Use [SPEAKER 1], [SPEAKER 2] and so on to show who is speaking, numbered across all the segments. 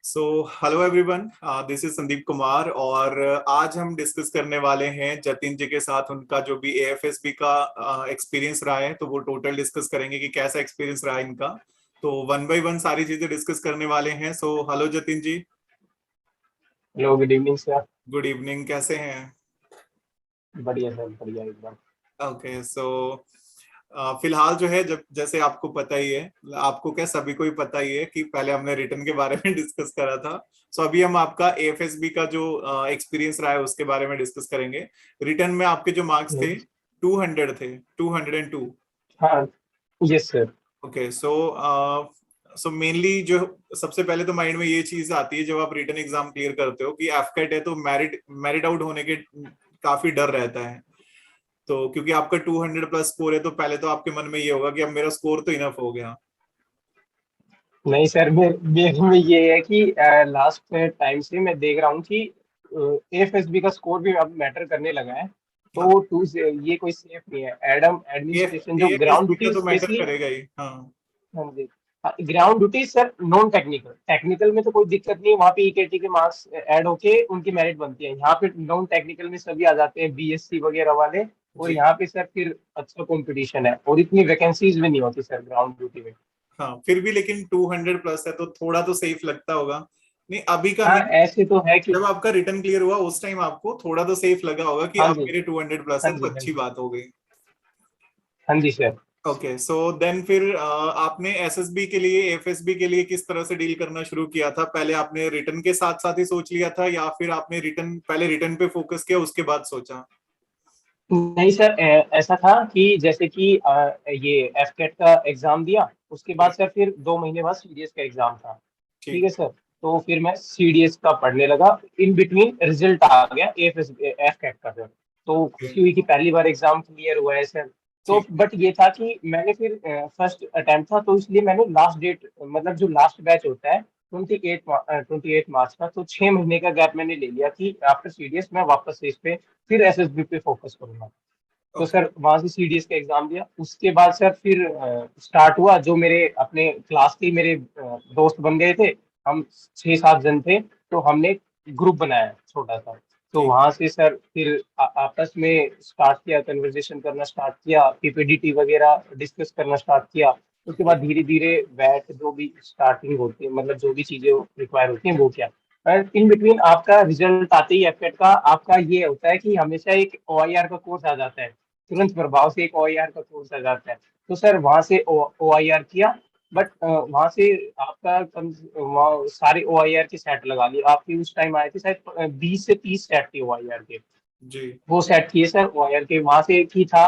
[SPEAKER 1] So hello everyone, this is Sandeep Kumar और आज हम डिस्कस करने वाले हैं जतिन जी के साथ उनका जो भी एएफएसबी का एक्सपीरियंस रहा है। तो वो टोटल डिस्कस करेंगे कि कैसा एक्सपीरियंस रहा है इनका। तो वन बाय वन सारी चीजें डिस्कस करने वाले हैं। So hello Jatin ji.
[SPEAKER 2] Hello, good evening sir.
[SPEAKER 1] Good evening, कैसे हैं?
[SPEAKER 2] बढ़िया सर, बढ़िया एकदम।
[SPEAKER 1] ओके, सो फिलहाल जो है, जब जैसे आपको पता ही है, आपको क्या सभी को ही पता ही है कि पहले हमने रिटर्न के बारे में डिस्कस करा था। सो अभी हम आपका एएफएसबी का जो एक्सपीरियंस रहा है उसके बारे में डिस्कस करेंगे। रिटर्न में आपके जो मार्क्स थे, 200 थे, 202।
[SPEAKER 2] हाँ। Yes sir.
[SPEAKER 1] Okay, so mainly जो सबसे पहले तो माइंड में ये चीज आती है जब आप रिटर्न एग्जाम क्लियर करते हो कि एफकेट है, तो मेरिट मेरिट आउट होने के काफी डर रहता है। तो क्योंकि आपका 200 प्लस स्कोर है, तो पहले तो आपके मन में ये होगा कि अब मेरा स्कोर तो इनफ हो गया।
[SPEAKER 2] नहीं सर, मेरे में ये है कि लास्ट टाइम से मैं देख रहा हूँ कि एफएसबी का स्कोर भी अब मैटर करने लगा है।
[SPEAKER 1] हाँ,
[SPEAKER 2] तो टू से ये कोई सेफ नहीं है। एडम एडमिनिस्ट्रेशन जो ग्राउंड
[SPEAKER 1] एएफएसबी का
[SPEAKER 2] ड्यूटी
[SPEAKER 1] तो मैटर
[SPEAKER 2] स्पेशली।
[SPEAKER 1] करेगा ही। हाँ,
[SPEAKER 2] हाँ जी। Ground duty sir non technical, technical में तो कोई दिक्कत नहीं है, वहाँ पे ईकेटी के मार्क्स ऐड होके उनकी मेरिट बनती है। यहाँ पे नॉन टेक्निकल में सभी आ जाते हैं, बीएससी वगैरह वाले। और
[SPEAKER 1] जी।
[SPEAKER 2] यहाँ पे सर फिर अच्छा कंपटीशन है और इतनी वैकेंसीज भी नहीं होती सर ग्राउंड ड्यूटी में।
[SPEAKER 1] हाँ, फिर भी लेकिन 200 प्लस है तो थोड़ा तो सेफ लगता होगा। नहीं, अभी का
[SPEAKER 2] हाँ,
[SPEAKER 1] नहीं।
[SPEAKER 2] ऐसे तो है कि।
[SPEAKER 1] जब आपका रिटर्न क्लियर हुआ उस टाइम आपको थोड़ा तो सेफ लगा होगा कि
[SPEAKER 2] हाँ
[SPEAKER 1] अब
[SPEAKER 2] जी।
[SPEAKER 1] मेरे 200 प्लस
[SPEAKER 2] हाँ
[SPEAKER 1] है, तो
[SPEAKER 2] जी। हाँ
[SPEAKER 1] अच्छी
[SPEAKER 2] जी।
[SPEAKER 1] बात हो गई।
[SPEAKER 2] हाँ जी सर।
[SPEAKER 1] ओके, सो देन फिर आपने एसएसबी के लिए, एफएसबी के लिए किस तरह से डील करना शुरू किया था? पहले आपने रिटर्न के साथ साथ ही सोच लिया था, या फिर आपने रिटर्न पहले रिटर्न पे फोकस किया उसके बाद सोचा?
[SPEAKER 2] नहीं सर, ऐसा था कि जैसे कि ये एफकेट का एग्जाम दिया, उसके बाद
[SPEAKER 1] ठीक।
[SPEAKER 2] सर फिर 2 महीने बाद सीडीएस का एग्जाम था। ठीक
[SPEAKER 1] ठीक।
[SPEAKER 2] है सर। तो फिर मैं सीडीएस का पढ़ने लगा। इन बिटवीन रिजल्ट आ गया एफकेट का सर। तो खुशी हुई कि पहली बार एग्जाम क्लियर हुआ है सर। तो
[SPEAKER 1] ठीक।
[SPEAKER 2] बट ये था कि मैंने फिर फर्स्ट अटेम्प्ट था, तो इसलिए मैंने लास्ट डेट, मतलब जो लास्ट बैच होता है 28 मार्च का, तो 6 महीने का गैप मैंने ले लिया कि आफ्टर सीडीएस मैं वापस से इस पे फिर एसएसबी पे फोकस करूंगा। तो
[SPEAKER 1] ओके।
[SPEAKER 2] सर वहां से सीडीएस का एग्जाम दिया, उसके बाद सर फिर स्टार्ट हुआ। जो मेरे अपने क्लास के मेरे दोस्त बन गए थे, हम 6-7 जन थे। तो हमने ग्रुप बनाया छोटा सा। तो
[SPEAKER 1] ठीक।
[SPEAKER 2] वहां से सर फिर आपस में स्टार्ट किया, कन्वर्सेशन करना स्टार्ट किया, पीपीडीटी वगैरह डिस्कस करना स्टार्ट किया। उसके बाद
[SPEAKER 1] ठीक।
[SPEAKER 2] धीरे धीरे बैच जो भी स्टार्टिंग होती है, मतलब जो भी चीजें रिक्वायर होती हैं वो क्या। इन बिटवीन आपका रिजल्ट आते ही एफकेट का आपका ये होता है कि हमेशा एक ओआईआर का कोर्स आ जाता है। तुरंत प्रभाव से एक ओआईआर का कोर्स आ जाता है। तो सर वहां से ओआईआर किया। बट वहां से आपका वहाँ सारे ओआईआर के सेट लगा लिए। आपके उस टाइम आए थे शायद 20 से 30 सेट थे ओआईआर के।
[SPEAKER 1] जी।
[SPEAKER 2] वो सेट किए सर ओआईआर के, वहां से एक ही था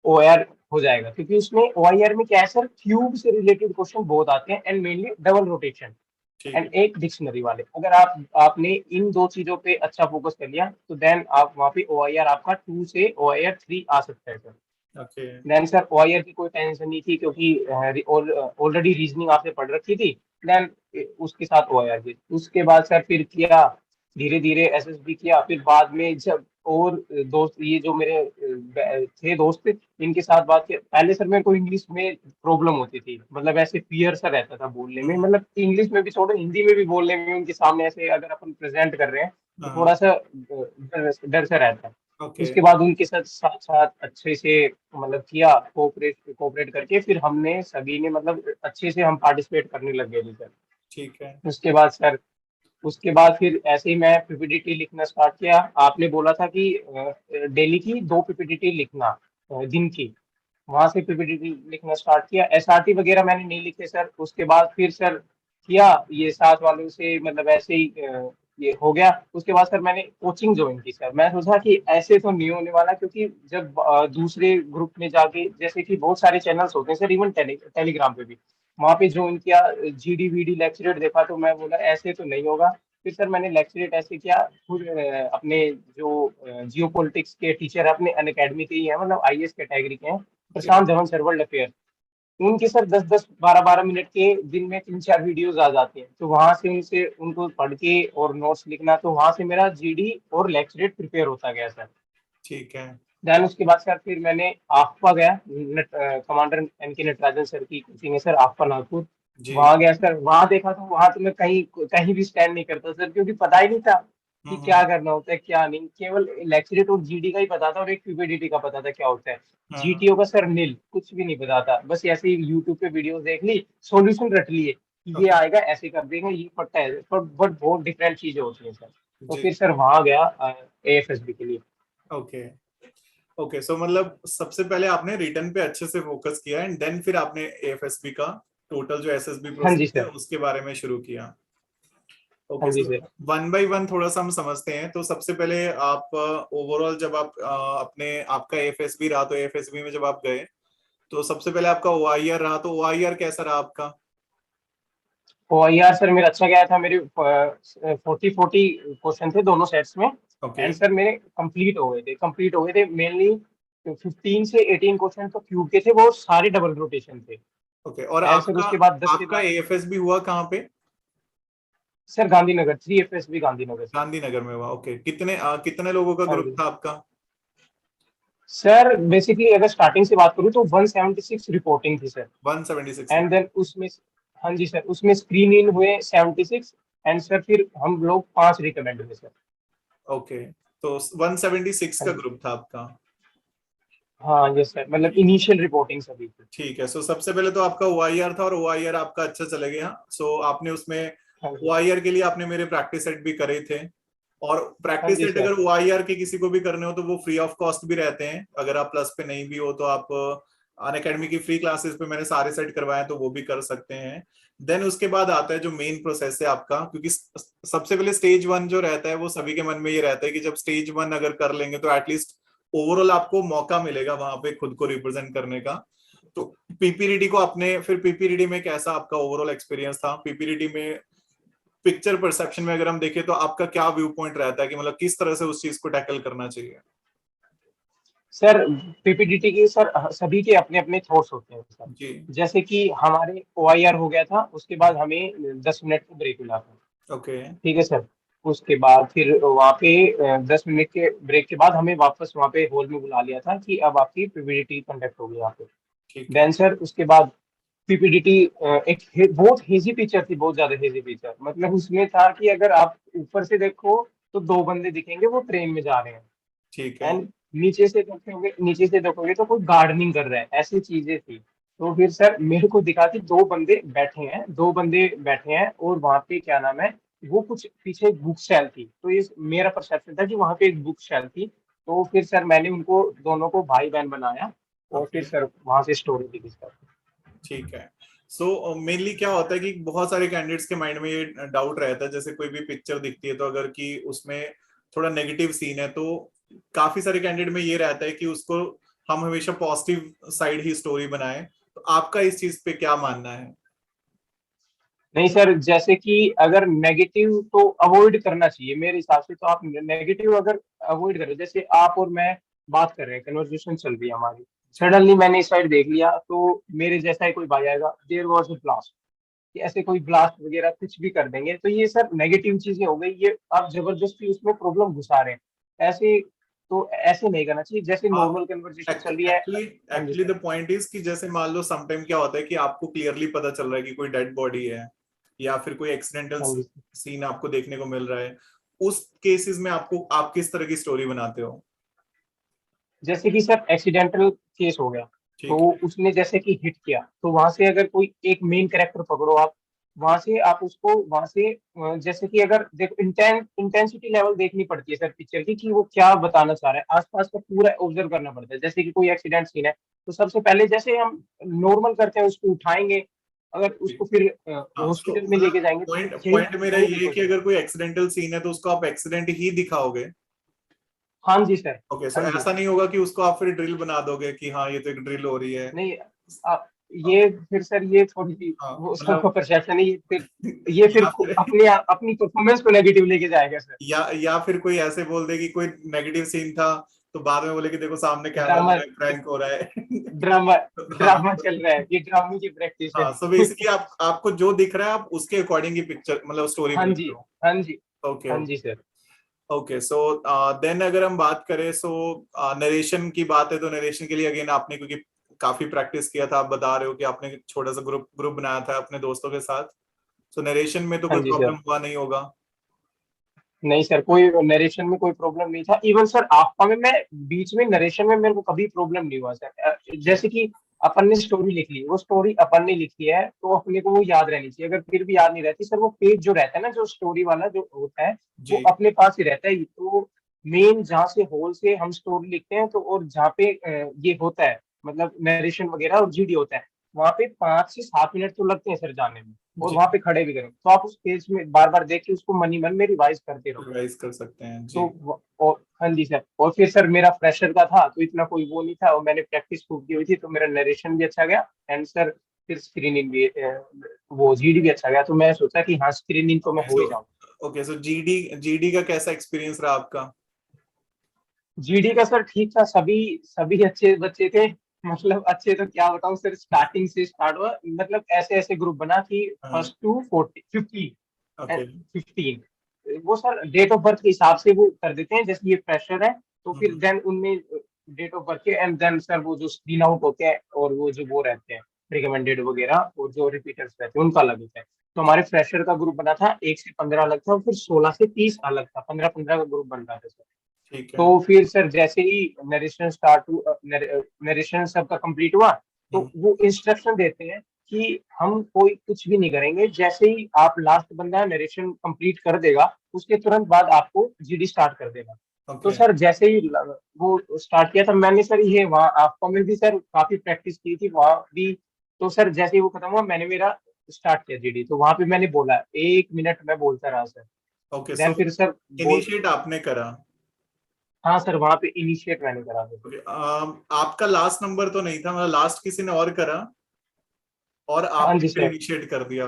[SPEAKER 2] ओआईआर हो जाएगा, क्योंकि उसमें ओआईआर में क्या है सर, क्यूब से रिलेटेड क्वेश्चन बहुत आते हैं एंड मेनली डबल रोटेशन
[SPEAKER 1] ठीक
[SPEAKER 2] एंड
[SPEAKER 1] है।
[SPEAKER 2] एक डिक्शनरी वाले। अगर आपने इन दो चीजों पे अच्छा फोकस कर लिया तो देन आप वहाँ पे ओआईआर आपका 2 से ओआईआर 3 आ सकता है sir.
[SPEAKER 1] Okay.
[SPEAKER 2] Then sir OIR की कोई टेंशन नहीं थी, क्योंकि ऑलरेडी रीजनिंग आपने पढ़ रखी थी। देन उसके साथ ओआईआर की, उसके बाद सर फिर किया धीरे धीरे एसएसबी किया। फिर बाद में जब और दोस्त, ये जो मेरे थे दोस्त, इनके साथ बात किया। पहले सर मेरे को इंग्लिश में प्रॉब्लम होती थी, मतलब ऐसे फियर सा रहता था बोलने में,
[SPEAKER 1] हम्म।
[SPEAKER 2] मतलब इंग्लिश में भी छोड़ो, हिंदी में भी बोलने में उनके सामने ऐसे अगर अपन प्रेजेंट कर रहे हैं तो
[SPEAKER 1] हाँ।
[SPEAKER 2] थोड़ा सा डर डर सा रहता है।
[SPEAKER 1] ओके।
[SPEAKER 2] उसके बाद उनके साथ साथ साथ अच्छे से मतलब किया, कोऑपरेट करके फिर हमने सभी ने मतलब अच्छे से हम पार्टिसिपेट करने लग गए थे सर।
[SPEAKER 1] ठीक है।
[SPEAKER 2] उसके बाद सर, उसके बाद फिर ऐसे ही मैं पीपीटीटी लिखना स्टार्ट किया। आपने बोला था कि डेली की 2 पीपीटीटी लिखना, दिन की। वहां से पीपीटीटी लिखना स्टार्ट किया। एसआरटी वगैरह मैंने नहीं लिखे सर। उसके बाद फिर सर किया ये साथ वालों से, मतलब ऐसे ही ये हो गया। उसके बाद सर मैंने कोचिंग ज्वाइन की सर। मैं सोचा कि ऐसे तो नहीं होने वाला, क्योंकि जब दूसरे ग्रुप में जाके, जैसे कि बहुत सारे चैनल्स होते हैं सर, इवन टेलीग्राम पे भी, वहां पे ज्वाइन किया, जीडी वीडी लेक्चरेट देखा, तो मैं बोला ऐसे तो नहीं होगा। फिर सर मैंने लेक्चरेट ऐसे किया खुद, अपने जो जियो पॉलिटिक्स के टीचर है अपने अनअकैडमी के ही है, मतलब आईएएस कैटेगरी के हैं,
[SPEAKER 1] ठीक।
[SPEAKER 2] प्रशांत धवन सर, वर्ल्ड अफेयर। उनके सर 10-10 12-12 मिनट के दिन में 3-4 वीडियोज आ जाती हैं। तो वहां से उनसे उनको पढ़ के और नोट्स लिखना, तो वहां से मेरा जीडी और लेक्चरेट प्रिपेयर होता गया सर।
[SPEAKER 1] ठीक है।
[SPEAKER 2] देन उसके बाद सर फिर मैंने आफ्पा गया, कमांडर एन के नटराजन सर की कोचिंग है सर, आफ्पा नागपुर।
[SPEAKER 1] जी।
[SPEAKER 2] वहां गया सर, वहां देखा तो वहां तो मैं कहीं कहीं भी स्टैंड नहीं करता सर, क्योंकि पता ही नहीं था कि क्या
[SPEAKER 1] हम्म।
[SPEAKER 2] करना होता है क्या नहीं। केवल इलेक्ट्रिक और जीडी का ही पता था, और एक पीपीडीटी का पता था क्या होता है।
[SPEAKER 1] हम्म।
[SPEAKER 2] जीटीओ का सर नील, कुछ भी नहीं पता था। बस ऐसे ही यूट्यूब पे वीडियोस देख ली, सॉल्यूशन रट लिए कि ये
[SPEAKER 1] ओके।
[SPEAKER 2] आएगा ऐसे कर देंगे, ये पड़ता है, पर बट बहुत डिफरेंट चीजें होती हैं सर। तो
[SPEAKER 1] जी।
[SPEAKER 2] फिर सर वहां गया एएफएसबी के लिए।
[SPEAKER 1] ओके। ओके, सो मतलब सबसे पहले आपने रिटर्न पे अच्छे से फोकस किया एंड देन फिर आपने एएफएसबी का टोटल जो एसएसबी
[SPEAKER 2] हाँ जी
[SPEAKER 1] प्रोसेस है
[SPEAKER 2] सर।
[SPEAKER 1] उसके बारे में शुरू किया। ओके,
[SPEAKER 2] हाँ जी
[SPEAKER 1] so
[SPEAKER 2] sir.
[SPEAKER 1] One by one थोड़ा सा हम समझते हैं। तो सबसे पहले आप ओवरऑल जब आप अपने आपका एएफएसबी रहा तो एएफएसबी में जब आप गए तो सबसे पहले आपका ओआईआर रहा, तो ओआईआर कैसा रहा आपका?
[SPEAKER 2] ओआईआर सर मेरा अच्छा गया था। मेरे 40-40 क्वेश्चन थे दोनों सेट्स में।
[SPEAKER 1] ओके।
[SPEAKER 2] आंसर मेरे कंप्लीट हो गए थे मेनली। 15 से 18 क्वेश्चन तो क्यूब के थे, वो सारे डबल रोटेशन थे।
[SPEAKER 1] ओके, और
[SPEAKER 2] आंसर
[SPEAKER 1] आपका
[SPEAKER 2] उसके बाद 10 के
[SPEAKER 1] आपका
[SPEAKER 2] बाद
[SPEAKER 1] एएफएसबी हुआ कहाँ पे?
[SPEAKER 2] Sir Gandhinagar, 3 FSB Gandhinagar sir.
[SPEAKER 1] Gandhinagar में हुआ। ओके, कितने लोगों का
[SPEAKER 2] हाँ
[SPEAKER 1] ग्रुप
[SPEAKER 2] जी
[SPEAKER 1] था आपका?
[SPEAKER 2] सर, बेसिकली अगर स्टार्टिंग से बात करूँ तो 176 रिपोर्टिंग थी सर।
[SPEAKER 1] 176
[SPEAKER 2] एंड देन उसमें, हाँ जी सर, उसमें स्क्रीन इन हुए 76। एंड सर फिर हम लोग 5 रिकमेंड हुए सर।
[SPEAKER 1] ओके, तो 176
[SPEAKER 2] हाँ
[SPEAKER 1] का
[SPEAKER 2] जी।
[SPEAKER 1] ग्रुप था आपका।
[SPEAKER 2] हाँ यस सर, मतलब
[SPEAKER 1] ठीक है।
[SPEAKER 2] इनिशियल रिपोर्टिंग सभी थी।
[SPEAKER 1] ठीक है, सो सबसे पहले तो आपका ओआईआर था और ओआईआर आपका अच्छा चले गया। सो आपने उसमें
[SPEAKER 2] हाँ जी।
[SPEAKER 1] ओआईआर के लिए आपने मेरे प्रैक्टिस सेट भी करे थे। और
[SPEAKER 2] हाँ
[SPEAKER 1] प्रैक्टिस
[SPEAKER 2] जी
[SPEAKER 1] सेट
[SPEAKER 2] सर।
[SPEAKER 1] अगर ओआईआर के किसी को भी करने हो तो वो फ्री ऑफ कॉस्ट भी रहते हैं। अगर आप प्लस पे नहीं भी हो तो आप अनअकैडमी की फ्री क्लासेस पे मैंने सारे सेट करवाए तो वो भी कर सकते हैं। देन उसके बाद आता है जो मेन प्रोसेस है आपका, क्योंकि सबसे पहले स्टेज वन जो रहता है वो सभी के मन में ये रहता है कि जब स्टेज वन अगर कर लेंगे तो एटलीस्ट ओवरऑल आपको मौका मिलेगा वहां पे खुद को रिप्रेजेंट करने का। तो पीपीडीटी को आपने फिर पीपीडीटी में कैसा आपका ओवरऑल एक्सपीरियंस था? पीपीडीटी में पिक्चर परसेप्शन में अगर हम देखें तो आपका क्या व्यू पॉइंट रहता है कि मतलब किस तरह से उस चीज को टैकल करना चाहिए?
[SPEAKER 2] सर पीपीडीटी के सर सभी के अपने अपने थॉट्स होते हैं सर।
[SPEAKER 1] जी।
[SPEAKER 2] जैसे कि हमारे ओआईआर हो गया था, उसके बाद हमें 10 मिनट का ब्रेक मिला था।
[SPEAKER 1] ओके।
[SPEAKER 2] ठीक है सर। उसके बाद फिर वहाँ पे 10 मिनट के ब्रेक के बाद हमें वापस वहाँ पे हॉल में बुला लिया था कि अब आपकी पीपीडीटी कंडक्ट होगी यहाँ पे।
[SPEAKER 1] ठीक है।
[SPEAKER 2] देन सर उसके बाद पीपीडीटी एक बहुत हेजी पिक्चर थी, बहुत ज्यादा हेजी पिक्चर। मतलब उसमें था कि अगर आप ऊपर से देखो तो 2 बंदे दिखेंगे, वो ट्रेन में जा रहे हैं।
[SPEAKER 1] ठीक है।
[SPEAKER 2] एंड नीचे से देखोगे तो कोई गार्डनिंग कर रहा है, ऐसी चीजें थी। तो फिर सर मेरे को दिखा कि 2 बंदे बैठे हैं और वहां पे क्या नाम है, वो कुछ पीछे एक बुक शेल थी। तो ये मेरा परसेप्शन था कि वहां पे एक बुक शेल थी। तो फिर सर मैंने उनको दोनों को भाई बहन बनाया, और फिर
[SPEAKER 1] ओके।
[SPEAKER 2] सर वहां से स्टोरी लिखी सर।
[SPEAKER 1] ठीक है। सो मेनली क्या होता है कि बहुत सारे कैंडिडेट्स के माइंड में ये डाउट रहता है, जैसे कोई भी पिक्चर दिखती है तो अगर कि उसमें थोड़ा नेगेटिव सीन है तो काफी सारे कैंडिडेट में ये रहता है कि उसको हम हमेशा पॉजिटिव साइड ही स्टोरी बनाएं। तो आपका इस चीज पे क्या मानना है?
[SPEAKER 2] नहीं सर, जैसे कि अगर नेगेटिव तो अवॉइड करना चाहिए मेरे हिसाब से। तो आप नेगेटिव अगर अवॉइड करें, जैसे आप और मैं बात कर रहे हैं, कन्वर्सेशन चल रही है हमारी, सडनली मैंने इस साइड देख लिया तो मेरे जैसा ही कोई भाई आएगा, देयर वाज अ ब्लास्ट, कि ऐसे कोई ब्लास्ट वगैरह कुछ भी कर देंगे, तो ये सर नेगेटिव चीजें हो गई। ये आप जबरदस्ती उसमें प्रॉब्लम घुसा रहे हैं ऐसे। तो ऐसे नहीं करना चाहिए, जैसे
[SPEAKER 1] आप
[SPEAKER 2] नॉर्मल कन्वर्सेशन चल रही है।
[SPEAKER 1] एक्चुअली
[SPEAKER 2] हाँ जी
[SPEAKER 1] actually
[SPEAKER 2] sir.
[SPEAKER 1] The point is कि जैसे मान लो समटाइम क्या होता है कि आपको क्लियरली पता चल रहा है कि कोई डेड बॉडी है या फिर कोई एक्सीडेंटल
[SPEAKER 2] हाँ जी।
[SPEAKER 1] सीन आपको देखने को मिल रहा है। उस केसेस में आपको आप किस तरह की स्टोरी बनाते हो?
[SPEAKER 2] जैसे कि सर एक्सीडेंटल केस हो गया, तो
[SPEAKER 1] ठीक है।
[SPEAKER 2] उसने जैसे कि हिट किया, तो वहां से अगर कोई एक मेन कैरेक्टर पकड़ो आप, वहां से आप उसको वहां से जैसे कि अगर देखो इंटेंसिटी लेवल देखनी पड़ती है सर पिक्चर की, कि वो क्या बताना चाह रहा है, आसपास का पूरा ऑब्जर्व करना पड़ता है। जैसे कि कोई एक्सीडेंट सीन है, तो सबसे पहले जैसे हम नॉर्मल करते हैं उसको उठाएंगे, अगर उसको फिर
[SPEAKER 1] हाँ, सो
[SPEAKER 2] हॉस्पिटल में
[SPEAKER 1] मतलब
[SPEAKER 2] लेके जाएंगे, तो
[SPEAKER 1] पॉइंट
[SPEAKER 2] यही
[SPEAKER 1] पॉइंट मेरा
[SPEAKER 2] यही
[SPEAKER 1] ये है कि
[SPEAKER 2] प्रोसेस।
[SPEAKER 1] अगर कोई एक्सीडेंटल सीन है तो उसको आप एक्सीडेंट ही दिखाओगे।
[SPEAKER 2] हाँ जी सर।
[SPEAKER 1] ओके, सो
[SPEAKER 2] हाँ जी।
[SPEAKER 1] ऐसा नहीं होगा कि उसको आप फिर ड्रिल बना दोगे कि हाँ ये तो एक ड्रिल हो रही है।
[SPEAKER 2] नहीं, आप ये फिर सर ये थोड़ी सी
[SPEAKER 1] हाँ
[SPEAKER 2] वो सबका
[SPEAKER 1] मतलब
[SPEAKER 2] परसेप्शन है, ये फिर ये फिर
[SPEAKER 1] या फिर
[SPEAKER 2] अपनी परफॉर्मेंस को नेगेटिव लेके जाएगा सर।
[SPEAKER 1] या फिर कोई ऐसे बोल दे कि कोई नेगेटिव सीन था तो बाद में बोले कि देखो सामने कैमरा
[SPEAKER 2] ड्रामा
[SPEAKER 1] लगा है, प्रैंक हो रहा है।
[SPEAKER 2] ड्रामा
[SPEAKER 1] हाँ
[SPEAKER 2] ड्रामा चल रहा है, ये ड्रामे की प्रैक्टिस है।
[SPEAKER 1] हाँ, सो बेसिकली आप आपको जो दिख रहा है आप उसके अकॉर्डिंग ही पिक्चर मतलब स्टोरी
[SPEAKER 2] हाँ
[SPEAKER 1] बनाते
[SPEAKER 2] जी।
[SPEAKER 1] हो।
[SPEAKER 2] हाँ जी।
[SPEAKER 1] ओके।
[SPEAKER 2] हाँ जी सर।
[SPEAKER 1] ओके, सो देन अगर हम बात करें, सो नरेशन की बात है तो नरेशन के लिए अगेन आपने क्योंकि काफी प्रैक्टिस किया था, आप बता रहे हो कि आपने छोटा सा ग्रुप ग्रुप बनाया था अपने दोस्तों के साथ, तो नरेशन में तो
[SPEAKER 2] हाँ
[SPEAKER 1] कोई
[SPEAKER 2] जी
[SPEAKER 1] प्रॉब्लम
[SPEAKER 2] सर।
[SPEAKER 1] हुआ नहीं होगा?
[SPEAKER 2] नहीं सर, कोई नरेशन में कोई प्रॉब्लम नहीं था। इवन सर आपका में मैं बीच में नरेशन में मेरे को कभी प्रॉब्लम नहीं हुआ सर। जैसे कि अपन ने स्टोरी लिख ली, वो स्टोरी अपन ने लिखी है तो अपने को वो याद रहनी चाहिए। अगर फिर भी याद नहीं रहती सर, वो पेज जो रहता है ना, जो स्टोरी वाला जो होता है, वो
[SPEAKER 1] जी।
[SPEAKER 2] अपने पास ही रहता है। तो मेन जहाँ से होल से हम स्टोरी लिखते हैं, तो और जहाँ पे ये होता है मतलब नरेशन वगैरह और जीडी होता है, वहाँ पे 5 से 7 मिनट तो लगते हैं सर जाने में, और
[SPEAKER 1] जी,
[SPEAKER 2] वहां पे खड़े भी करें तो आप उस पेज में बार बार देख के उसको मनी मन में रिवाइज करते रहो।
[SPEAKER 1] रिवाइज कर सकते हैं
[SPEAKER 2] तो
[SPEAKER 1] जी।
[SPEAKER 2] और हाँ जी सर, और फिर सर मेरा फ्रेशर का था तो इतना कोई वो नहीं था, और मैंने प्रैक्टिस खूब की हुई थी, तो मेरा नरेशन भी अच्छा गया। एंड सर फिर स्क्रीनिंग भी वो जीडी भी अच्छा गया, तो मैं सोचा कि हाँ स्क्रीनिंग तो मैं
[SPEAKER 1] ओके
[SPEAKER 2] हो
[SPEAKER 1] सो
[SPEAKER 2] ही जाऊँ।
[SPEAKER 1] ओके सो जीडी जीडी का कैसा एक्सपीरियंस रहा आपका?
[SPEAKER 2] जीडी का सर ठीक था, सभी सभी अच्छे बच्चे थे। मतलब अच्छे तो क्या बताऊं सर, स्टार्टिंग से स्टार्ट हुआ, मतलब ऐसे ऐसे ग्रुप बना कि
[SPEAKER 1] हाँ।
[SPEAKER 2] First to 40
[SPEAKER 1] okay.
[SPEAKER 2] 15 वो सर डेट ऑफ बर्थ के हिसाब से वो कर देते हैं। जैसे ये फ्रेशर है तो फिर
[SPEAKER 1] हम्म।
[SPEAKER 2] देन उनमें डेट ऑफ बर्थ के, एंड देन सर वो जो स्क्रीन आउट होते हैं और वो जो वो रहते हैं रिकमेंडेड वगैरह, और जो रिपीटर्स रहते हैं उनका अलग होता है। तो हमारे फ्रेशर का ग्रुप बना था 1 से 15 अलग था, और फिर 16 से 30 अलग था, 15 15 का ग्रुप बन रहा था सर।
[SPEAKER 1] ठीक है।
[SPEAKER 2] तो फिर सर जैसे ही नरेशन स्टार्ट हुआ, नरेशन सबका कंप्लीट हुआ, तो
[SPEAKER 1] हम्म।
[SPEAKER 2] वो इंस्ट्रक्शन देते हैं कि हम कोई कुछ भी नहीं करेंगे, जैसे ही आप लास्ट बंदा नरेशन कंप्लीट कर देगा उसके तुरंत बाद आपको जीडी स्टार्ट कर देगा। तो
[SPEAKER 1] ओके।
[SPEAKER 2] सर जैसे ही वो स्टार्ट किया था मैंने सर, ये वहाँ आपको में भी सर काफी प्रैक्टिस की थी वहाँ भी। तो सर जैसे ही वो खत्म हुआ मैंने मेरा स्टार्ट किया जीडी, तो वहां पे मैंने बोला 1 मिनट मैं बोलता रहा सर।
[SPEAKER 1] ओके सो
[SPEAKER 2] देन फिर सर बोल,
[SPEAKER 1] इनिशिएट आपने करा।
[SPEAKER 2] हाँ सर वहां पे इनिशिएट मैंने करा था।
[SPEAKER 1] ओके, आपका लास्ट नंबर तो नहीं था, मतलब लास्ट किसी ने और करा और
[SPEAKER 2] हाँ जी
[SPEAKER 1] आपने फिर
[SPEAKER 2] सर।
[SPEAKER 1] इनिशिएट कर दिया?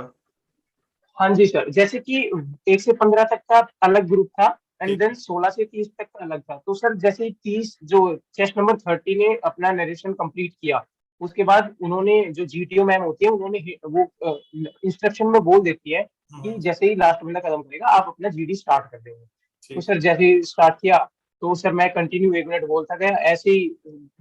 [SPEAKER 2] हाँ जी सर, जैसे कि 1 से 15 तक का अलग ग्रुप था, एंड
[SPEAKER 1] ठीक
[SPEAKER 2] देन
[SPEAKER 1] है।
[SPEAKER 2] 16 से 30 तक का अलग था। तो सर जैसे ही 30 जो चेस्ट नंबर 30 ने अपना नरेशन कंप्लीट किया, उसके बाद उन्होंने जो जीटीओ मैम होती है उन्होंने वो इंस्ट्रक्शन में बोल देती है कि
[SPEAKER 1] हम्म।
[SPEAKER 2] जैसे ही लास्ट बंदा खत्म करेगा आप अपना जीडी स्टार्ट कर देंगे। तो
[SPEAKER 1] ठीक
[SPEAKER 2] सर
[SPEAKER 1] है।
[SPEAKER 2] जैसे ही स्टार्ट किया, तो सर मैं कंटिन्यू 1 मिनट बोलता गया, ऐसे ही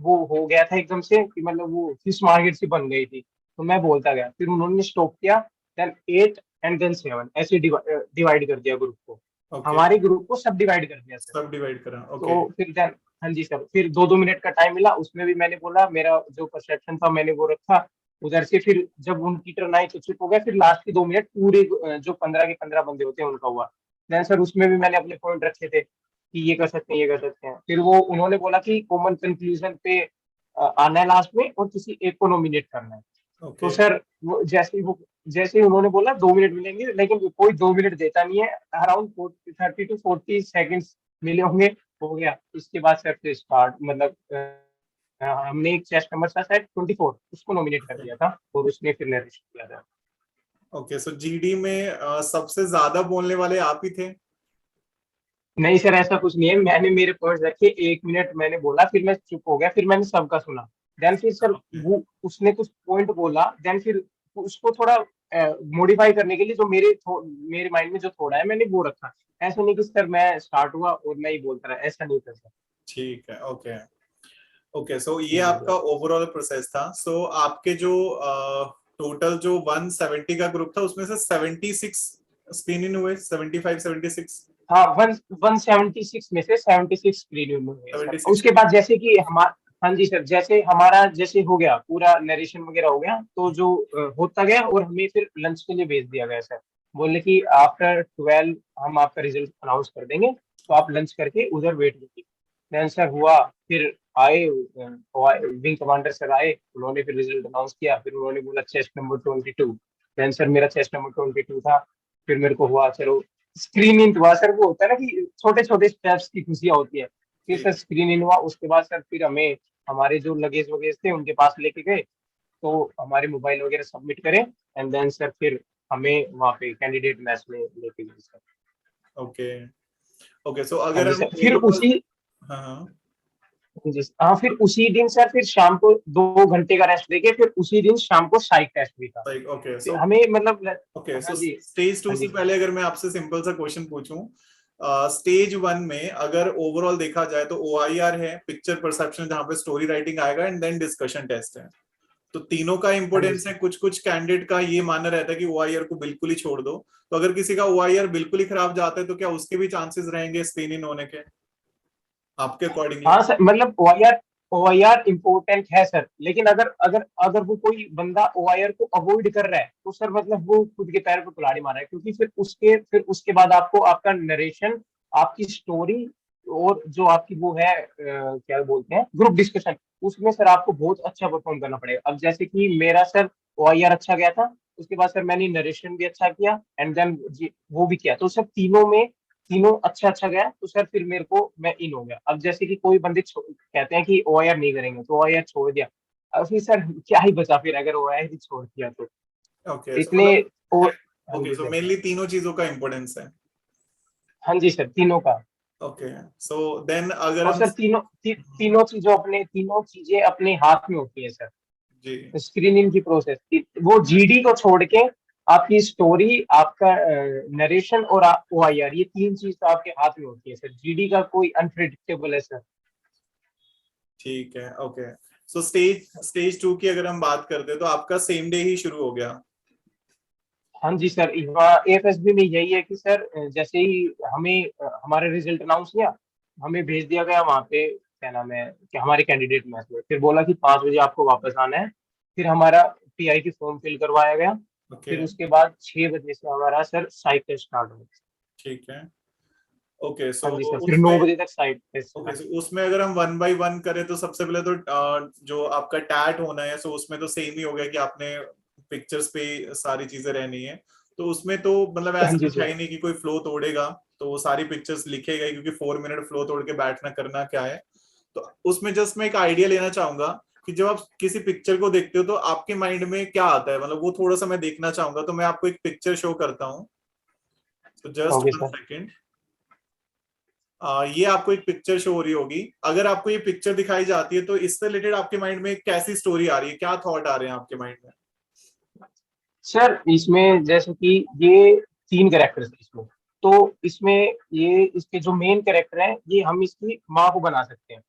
[SPEAKER 2] वो हो गया था एकदम से कि मतलब वो फिश मार्केट सी बन गई थी। तो मैं बोलता गया, फिर उन्होंने स्टॉप किया, देन 8 एंड देन 7 ऐसे डिवाइड कर दिया ग्रुप को।
[SPEAKER 1] ओके।
[SPEAKER 2] हमारे ग्रुप को सब डिवाइड कर दिया सर।
[SPEAKER 1] सब डिवाइड करा, ओके।
[SPEAKER 2] तो फिर देन हाँ जी सर, फिर 2 2 मिनट का टाइम मिला, उसमें भी मैंने बोला, मेरा जो परसेप्शन था मैंने वो रखा उधर से। फिर जब उनकी टर्न आई तो चुप हो गया, फिर लास्ट के 2 मिनट पूरे जो 15 के 15 बंदे होते हैं उनका हुआ। देन सर उसमें भी मैंने अपने पॉइंट रखे थे कि ये कर सकते हैं ये कर सकते हैं। फिर वो उन्होंने बोला कि कॉमन कंक्लूजन पे आना है लास्ट में, और किसी एक को नॉमिनेट करना है। तो
[SPEAKER 1] ओके।
[SPEAKER 2] सर जैसे ही उन्होंने बोला 2 मिनट मिलेंगे, लेकिन कोई 2 मिनट देता नहीं है। अराउंड 30 to 40 सेकेंड्स मिले होंगे, हो गया। इसके बाद सर फिर स्टार्ट मतलब हमने एक चेस्ट नंबर था शायद 24, उसको नॉमिनेट कर दिया था, और उसने फिर नरेशन किया था।
[SPEAKER 1] ओके सो जीडी में सबसे ज्यादा बोलने वाले आप ही थे?
[SPEAKER 2] नहीं सर ऐसा कुछ नहीं है, मैंने मेरे पॉइंट्स रखे, 1 मिनट मैंने बोला, फिर मैं चुप हो गया, फिर मैंने सबका सुना। देन फिर सर
[SPEAKER 1] ओके।
[SPEAKER 2] वो उसने कुछ पॉइंट बोला, देन फिर उसको थोड़ा मॉडिफाई करने के लिए जो मेरे माइंड में जो थोड़ा है मैंने वो रखा। ऐसा नहीं कि सर मैं स्टार्ट हुआ और मैं ही बोलता रहा, ऐसा नहीं था सर।
[SPEAKER 1] ठीक है। ओके। ओके सो ये
[SPEAKER 2] जी
[SPEAKER 1] आपका
[SPEAKER 2] सर।
[SPEAKER 1] ओवरऑल प्रोसेस था। सो आपके जो टोटल जो 170 का ग्रुप था उसमें से 76 स्क्रीन इन हुए, 75 76?
[SPEAKER 2] हाँ 176 में से 76 प्रीमियम हो गए सर।
[SPEAKER 1] 76।
[SPEAKER 2] उसके बाद जैसे कि हमारा, हाँ जी सर, जैसे हमारा जैसे हो गया पूरा नरेशन वगैरह हो गया, तो जो होता गया, और हमें फिर लंच के लिए भेज दिया गया सर। बोले कि आफ्टर 12 हम आपका रिजल्ट अनाउंस कर देंगे, तो आप लंच करके उधर वेट कीजिए। देन सर हुआ, फिर आए विंग कमांडर सर आए, उन्होंने फिर रिजल्ट अनाउंस किया, फिर उन्होंने बोला चेस्ट नंबर 22। देन सर मेरा चेस्ट नंबर 22 था। फिर मेरे को हुआ चलो स्क्रीन इन हुआ सर, वो होता है ना कि छोटे छोटे स्टेप्स की खुशियां होती है। फिर
[SPEAKER 1] ठीक
[SPEAKER 2] सर
[SPEAKER 1] है।
[SPEAKER 2] स्क्रीन इन हुआ, उसके बाद सर फिर हमें हमारे जो लगेज वगेज थे उनके पास लेके गए, तो हमारे मोबाइल वगैरह सबमिट करें, एंड देन सर फिर हमें वहाँ पे कैंडिडेट मैच में लेके गए सर।
[SPEAKER 1] ओके। ओके सो
[SPEAKER 2] हाँ
[SPEAKER 1] अगर
[SPEAKER 2] जी
[SPEAKER 1] हम
[SPEAKER 2] सर, फिर
[SPEAKER 1] ओवरऑल।
[SPEAKER 2] उसी,
[SPEAKER 1] हाँ हाँ।
[SPEAKER 2] जी हाँ, फिर उसी दिन सर फिर शाम को 2 घंटे का रेस्ट देके फिर उसी दिन शाम को साइक टेस्ट भी था।
[SPEAKER 1] ओके
[SPEAKER 2] फिर
[SPEAKER 1] सो
[SPEAKER 2] हमें मतलब
[SPEAKER 1] ओके
[SPEAKER 2] हाँ
[SPEAKER 1] सो
[SPEAKER 2] जी।
[SPEAKER 1] स्टेज 2
[SPEAKER 2] हाँ
[SPEAKER 1] से
[SPEAKER 2] जी सर।
[SPEAKER 1] पहले अगर मैं आपसे सिंपल सा क्वेश्चन पूछूं स्टेज 1 में अगर ओवरऑल देखा जाए तो OIR है, पिक्चर परसेप्शन जहां पे स्टोरी राइटिंग आएगा, एंड देन डिस्कशन टेस्ट है। तो तीनों का
[SPEAKER 2] हाँ जी
[SPEAKER 1] इंपोर्टेंस है।
[SPEAKER 2] सर।
[SPEAKER 1] कुछ कुछ कैंडिडेट का ये मानना रहता है कि OIR को बिल्कुल ही छोड़ दो। तो अगर किसी का OIR बिल्कुल ही खराब जाता है तो क्या उसके भी चांसेस रहेंगे स्क्रीन इन होने के आपके अकॉर्डिंगली?
[SPEAKER 2] हाँ सर, मतलब ओ आई आर इम्पोर्टेंट है सर, लेकिन अगर अगर अगर वो कोई बंदा OIR को अवॉइड कर रहा है तो सर मतलब वो खुद के पैर पे कुल्हाड़ी मार रहा है, क्योंकि फिर उसके बाद आपको आपका नरेशन, आपकी स्टोरी, और जो आपकी वो है क्या बोलते हैं, ग्रुप डिस्कशन, उसमें सर आपको बहुत अच्छा परफॉर्म करना पड़ेगा। अब जैसे कि मेरा सर OIR अच्छा गया था, उसके बाद सर मैंने नरेशन भी अच्छा किया, एंड देन वो भी किया, तो सर तीनों अच्छा अच्छा गया, तो सर फिर मेरे को मैं इन हो गया। अब जैसे कि कोई बंदे कहते हैं कि OIR नहीं करेंगे, तो OIR छोड़ दिया, अब फिर सर क्या ही बचा फिर अगर OIR ही छोड़ दिया तो।
[SPEAKER 1] ओके, सो
[SPEAKER 2] इसलिए
[SPEAKER 1] मतलब
[SPEAKER 2] और हाँ
[SPEAKER 1] ओके,
[SPEAKER 2] जी
[SPEAKER 1] सो
[SPEAKER 2] सर।
[SPEAKER 1] मेनली तीनों चीजों का इंपोर्टेंस है।
[SPEAKER 2] हाँ जी सर, तीनों का।
[SPEAKER 1] ओके, सो देन अगर
[SPEAKER 2] और
[SPEAKER 1] हम
[SPEAKER 2] सर तीनों चीजें अपने हाथ में होती है सर।
[SPEAKER 1] जी
[SPEAKER 2] स्क्रीनिंग की प्रोसेस, वो GD को छोड़ के आपकी स्टोरी, आपका नरेशन और OIR, ये तीन चीज तो आपके हाथ में होती है सर। GD का कोई अनप्रिडिक्टेबल है सर।
[SPEAKER 1] ठीक है। ओके, सो स्टेज 2 की अगर हम बात करते हैं तो आपका सेम डे ही शुरू हो गया?
[SPEAKER 2] हाँ जी सर, वहाँ AFSB में यही है कि सर जैसे ही हमें हमारा रिजल्ट अनाउंस किया, हमें भेज दिया गया वहाँ पे, क्या नाम है, कि हमारे कैंडिडेट मैच में, फिर बोला कि 5 बजे आपको वापस आना है। फिर हमारा PI की फॉर्म फिल करवाया गया।
[SPEAKER 1] ओके,
[SPEAKER 2] फिर उसके बाद 6 बजे से हमारा सर साइट टेस्ट स्टार्ट हो।
[SPEAKER 1] ठीक है। ओके, सो
[SPEAKER 2] हाँ जी सर, फिर
[SPEAKER 1] उसमें
[SPEAKER 2] 9 बजे तक साइट टेस्ट
[SPEAKER 1] ओके,
[SPEAKER 2] चला।
[SPEAKER 1] सो उसमें अगर हम 1 बाय 1 करें तो सबसे पहले तो जो आपका टैट होना है, सो उसमें तो सेम ही हो गया कि आपने पिक्चर्स पे सारी चीजें रहनी है। तो उसमें तो मतलब
[SPEAKER 2] हाँ
[SPEAKER 1] ऐसा
[SPEAKER 2] जी
[SPEAKER 1] कुछ है
[SPEAKER 2] सर।
[SPEAKER 1] ही नहीं कि कोई फ्लो तोड़ेगा, तो वो सारी पिक्चर्स लिखेगा ही, क्योंकि 4 मिनट फ्लो तोड़ के बैठना करना क्या है। तो उसमें जस्ट मैं एक आइडिया लेना चाहूंगा कि जब आप किसी पिक्चर को देखते हो तो आपके माइंड में क्या आता है, मतलब वो थोड़ा सा मैं देखना चाहूंगा। तो मैं आपको एक पिक्चर शो करता हूँ, तो just
[SPEAKER 2] okay
[SPEAKER 1] one
[SPEAKER 2] sir.
[SPEAKER 1] Second. ये आपको एक पिक्चर शो हो रही होगी। अगर आपको ये पिक्चर दिखाई जाती है तो इससे रिलेटेड आपके माइंड में कैसी स्टोरी आ रही है, क्या थॉट आ रहे हैं आपके माइंड में?
[SPEAKER 2] सर इसमें जैसे कि ये 3 कैरेक्टर्स हैं इसमें, तो इसमें ये इसके जो मेन कैरेक्टर हैं, ये हम इसकी माँ को बना सकते हैं।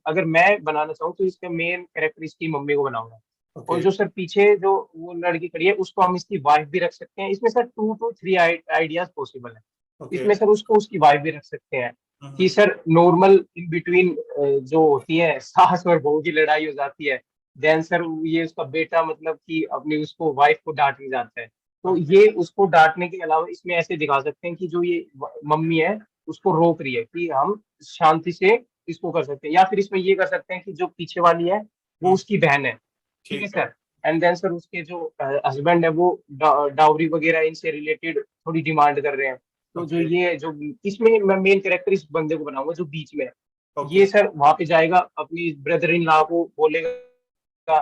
[SPEAKER 2] अगर मैं बनाना चाहूँ तो इसका मेन कैरेक्टर इसकी मम्मी को बनाऊंगा। और
[SPEAKER 1] ओके,
[SPEAKER 2] जो सर पीछे जो वो लड़की खड़ी है, उसको हम इसकी वाइफ भी रख सकते हैं। इसमें सर 2 to 3 आइडियाज पॉसिबल है।
[SPEAKER 1] ओके।
[SPEAKER 2] इसमें सर उसको उसकी वाइफ भी रख सकते हैं, कि
[SPEAKER 1] हम्म,
[SPEAKER 2] सर नॉर्मल इन बिटवीन जो होती है सास और बहू की लड़ाई हो जाती है, देन सर ये उसका बेटा मतलब कि अपनी उसको वाइफ को डांटने जाता है, तो
[SPEAKER 1] ओके,
[SPEAKER 2] ये उसको डांटने के अलावा इसमें ऐसे दिखा सकते हैं कि जो ये मम्मी है उसको रोक रही है, कि हम शांति से इसको कर सकते हैं। या फिर इसमें ये कर सकते हैं कि जो पीछे वाली है वो
[SPEAKER 1] हम्म,
[SPEAKER 2] उसकी बहन है, ठीक है
[SPEAKER 1] ठीक है।
[SPEAKER 2] सर। एंड देन सर उसके जो हस्बैंड है वो डाउरी वगैरह इनसे रिलेटेड थोड़ी डिमांड कर रहे हैं। तो जो
[SPEAKER 1] ओके,
[SPEAKER 2] ये जो इसमें मैं मेन कैरेक्टर इस बंदे को बनाऊंगा जो बीच में है।
[SPEAKER 1] ओके,
[SPEAKER 2] ये सर वहां पे जाएगा, अपनी ब्रदर इन लॉ को बोलेगा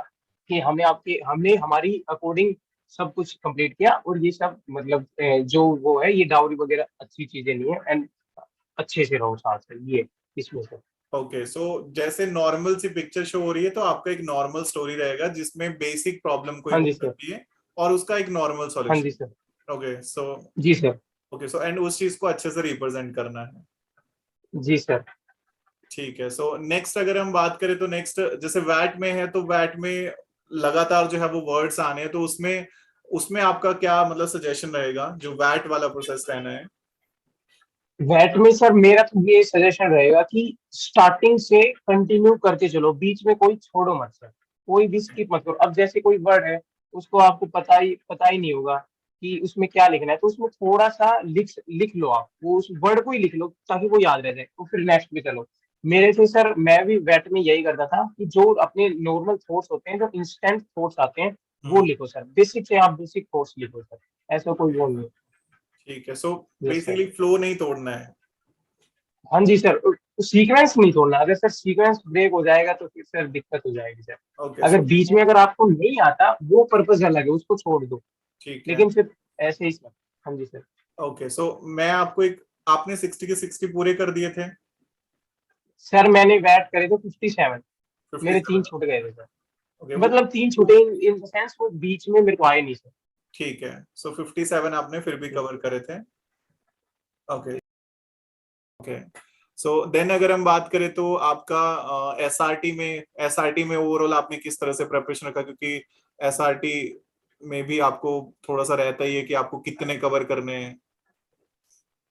[SPEAKER 2] कि हमने हमारी अकॉर्डिंग सब कुछ कंप्लीट किया, और ये सब मतलब जो वो है, ये डाउरी वगैरह अच्छी चीजें नहीं है, एंड अच्छे से रहो साथ में, ये इसमें से।
[SPEAKER 1] ओके। सो जैसे नॉर्मल सी पिक्चर शो हो रही है तो आपका एक नॉर्मल स्टोरी रहेगा जिसमें बेसिक प्रॉब्लम कोई
[SPEAKER 2] हाँ
[SPEAKER 1] हो
[SPEAKER 2] जी सर।
[SPEAKER 1] सकती है और उसका एक नॉर्मल
[SPEAKER 2] हाँ जी सर।
[SPEAKER 1] सॉल्यूशन। ओके, सो
[SPEAKER 2] जी सर।
[SPEAKER 1] ओके, सो एंड उस चीज को अच्छे से रिप्रेजेंट करना है।
[SPEAKER 2] जी सर।
[SPEAKER 1] ठीक है। सो नेक्स्ट अगर हम बात करें तो नेक्स्ट जैसे वैट में है तो वैट में लगातार जो है वो वर्ड्स आने हैं, तो उसमें उसमें आपका क्या मतलब सजेशन रहेगा जो वैट वाला प्रोसेस रहना है?
[SPEAKER 2] वैट में सर मेरा तो ये सजेशन रहेगा कि स्टार्टिंग से कंटिन्यू करके चलो, बीच में कोई छोड़ो मत सर, कोई भी स्किप मत करो। अब जैसे कोई वर्ड है, उसको आपको पता ही नहीं होगा कि उसमें क्या लिखना है, तो उसमें थोड़ा सा लिख लिख लो, आप वो उस वर्ड को ही लिख लो ताकि वो याद रह जाए, तो फिर नेक्स्ट पे चलो। मेरे से सर मैं भी वैट में यही करता था कि जो अपने नॉर्मल थॉट्स होते हैं, जो इंस्टेंट थॉट्स आते हैं, वो
[SPEAKER 1] हम्म,
[SPEAKER 2] लिखो सर, बेसिक से आप बेसिक थॉट्स लिखो सर, ऐसा कोई वो नहीं।
[SPEAKER 1] ठीक है। So
[SPEAKER 2] yes sir.
[SPEAKER 1] Basically flow नहीं तोड़ना है।
[SPEAKER 2] हाँ जी सर, सीक्वेंस नहीं तोड़ना। अगर सर सीक्वेंस ब्रेक हो जाएगा तो फिर सर दिक्कत हो जाएगी सर।
[SPEAKER 1] ओके,
[SPEAKER 2] अगर
[SPEAKER 1] सो
[SPEAKER 2] बीच में अगर आपको नहीं आता, वो पर्पज अलग है, उसको छोड़ दो,
[SPEAKER 1] ठीक है।
[SPEAKER 2] लेकिन फिर ऐसे ही सर। हाँ जी सर।
[SPEAKER 1] ओके, सो मैं आपको एक आपने 60 के 60 पूरे कर दिए थे?
[SPEAKER 2] सर मैंने बैट करे थे 57, मेरे 3
[SPEAKER 1] 57?
[SPEAKER 2] छूट गए थे सर।
[SPEAKER 1] ओके, वो
[SPEAKER 2] मतलब 3 छूटे इन द सेंस, वो बीच में मेरे को आए नहीं सर।
[SPEAKER 1] ठीक है। सो 57 आपने फिर भी कवर करे थे। ओके। ओके, सो देन अगर हम बात करें तो आपका एसआरटी में ओवरऑल आपने किस तरह से प्रिपरेशन रखा, क्योंकि एसआरटी में भी आपको थोड़ा सा रहता ही है कि आपको कितने कवर करने हैं।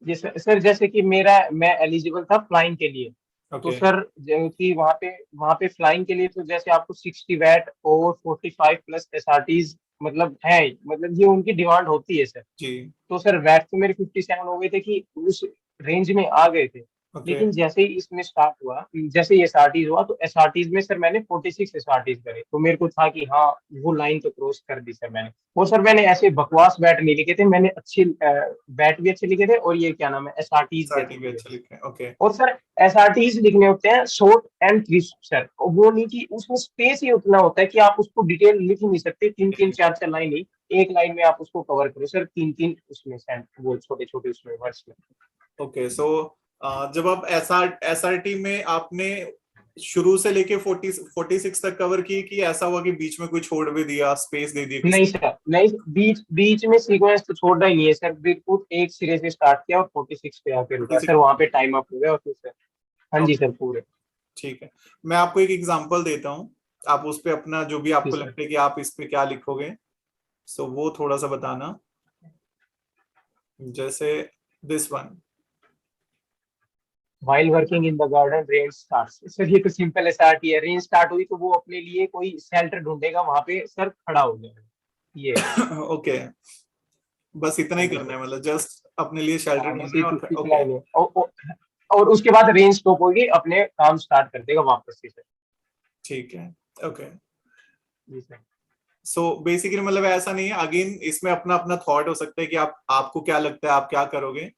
[SPEAKER 2] जी सर, जैसे कि मैं एलिजिबल था फ्लाइंग के लिए, तो
[SPEAKER 1] ओके
[SPEAKER 2] सर जो कि वहाँ पे फ्लाइंग के लिए तो जैसे आपको 60 वैट और 45 प्लस एसआरटीज मतलब है, मतलब ये उनकी डिमांड होती है सर।
[SPEAKER 1] जी।
[SPEAKER 2] तो सर वैट तो मेरे 57 हो गए थे कि उस रेंज में आ गए थे।
[SPEAKER 1] ओके
[SPEAKER 2] लेकिन जैसे ही इसमें स्टार्ट हुआ, जैसे ही एसआरटीज हुआ, तो एसआरटीज में सर मैंने 46 एसआरटीज करे, तो मेरे को था कि हाँ वो लाइन तो क्रॉस कर दी सर मैंने। वो सर मैंने ऐसे बकवास बैट नहीं लिखे थे, मैंने अच्छे बैट भी अच्छे लिखे थे, और ये क्या नाम है एसआरटीज भी
[SPEAKER 1] एसआरटी
[SPEAKER 2] अच्छे
[SPEAKER 1] भी
[SPEAKER 2] लिखे थे।
[SPEAKER 1] अच्छा लिखे हैं। ओके
[SPEAKER 2] और सर एसआरटीज लिखने होते हैं शॉर्ट एंड क्रिस्प सर, वो नहीं कि उसमें स्पेस ही उतना होता है कि आप उसको डिटेल लिख ही नहीं सकते, तीन तीन चार चार लाइन ही एक लाइन में आप उसको कवर करो सर, तीन तीन उसमें वो छोटे छोटे उसमें वर्ड्स में।
[SPEAKER 1] ओके, सो जब आप एसआरटी में आपने शुरू से लेके 46 तक कवर की, कि ऐसा हुआ कि बीच में कोई छोड़ भी दिया, स्पेस दे दिया
[SPEAKER 2] नहीं
[SPEAKER 1] किसी।
[SPEAKER 2] सर, नहीं, बीच बीच में सीक्वेंस तो छोड़ना ही नहीं है सर, बिल्कुल एक सिरे से स्टार्ट किया और 46 पे आके रुका
[SPEAKER 1] 46।
[SPEAKER 2] सर, वहां पे टाइम अप हो गया और फिर सर। हाँ जी
[SPEAKER 1] ओके
[SPEAKER 2] सर, पूरे।
[SPEAKER 1] ठीक है, मैं आपको एक एग्जांपल देता हूँ, आप उस पे अपना जो भी
[SPEAKER 2] जी
[SPEAKER 1] आपको
[SPEAKER 2] सर।
[SPEAKER 1] लगता है कि आप इस पे क्या लिखोगे, सो वो थोड़ा सा बताना। जैसे this one.
[SPEAKER 2] While working in the garden, rain starts। Sir ये तो सिंपल एसआरटी है, रेन स्टार्ट हुई तो वो अपने लिए कोई शेल्टर ढूंढेगा, वहां पे सर खड़ा हो जाएगा, ये है।
[SPEAKER 1] ओके, बस इतना
[SPEAKER 2] हाँ
[SPEAKER 1] ही
[SPEAKER 2] जी
[SPEAKER 1] करना
[SPEAKER 2] सर।
[SPEAKER 1] है, मतलब जस्ट अपने लिए शेल्टर
[SPEAKER 2] हाँ बस
[SPEAKER 1] ढूंढना है और
[SPEAKER 2] इतना
[SPEAKER 1] ओके।
[SPEAKER 2] ही है, और उसके बाद रेन स्टॉप होगी, अपने काम स्टार्ट कर देगा वापस से सर।
[SPEAKER 1] ठीक है। ओके,
[SPEAKER 2] जी सर।
[SPEAKER 1] सो बेसिकली मतलब ऐसा नहीं है, अगेन इसमें अपना अपना थॉट हो सकता है कि आप आपको क्या लगता है आप क्या करोगे।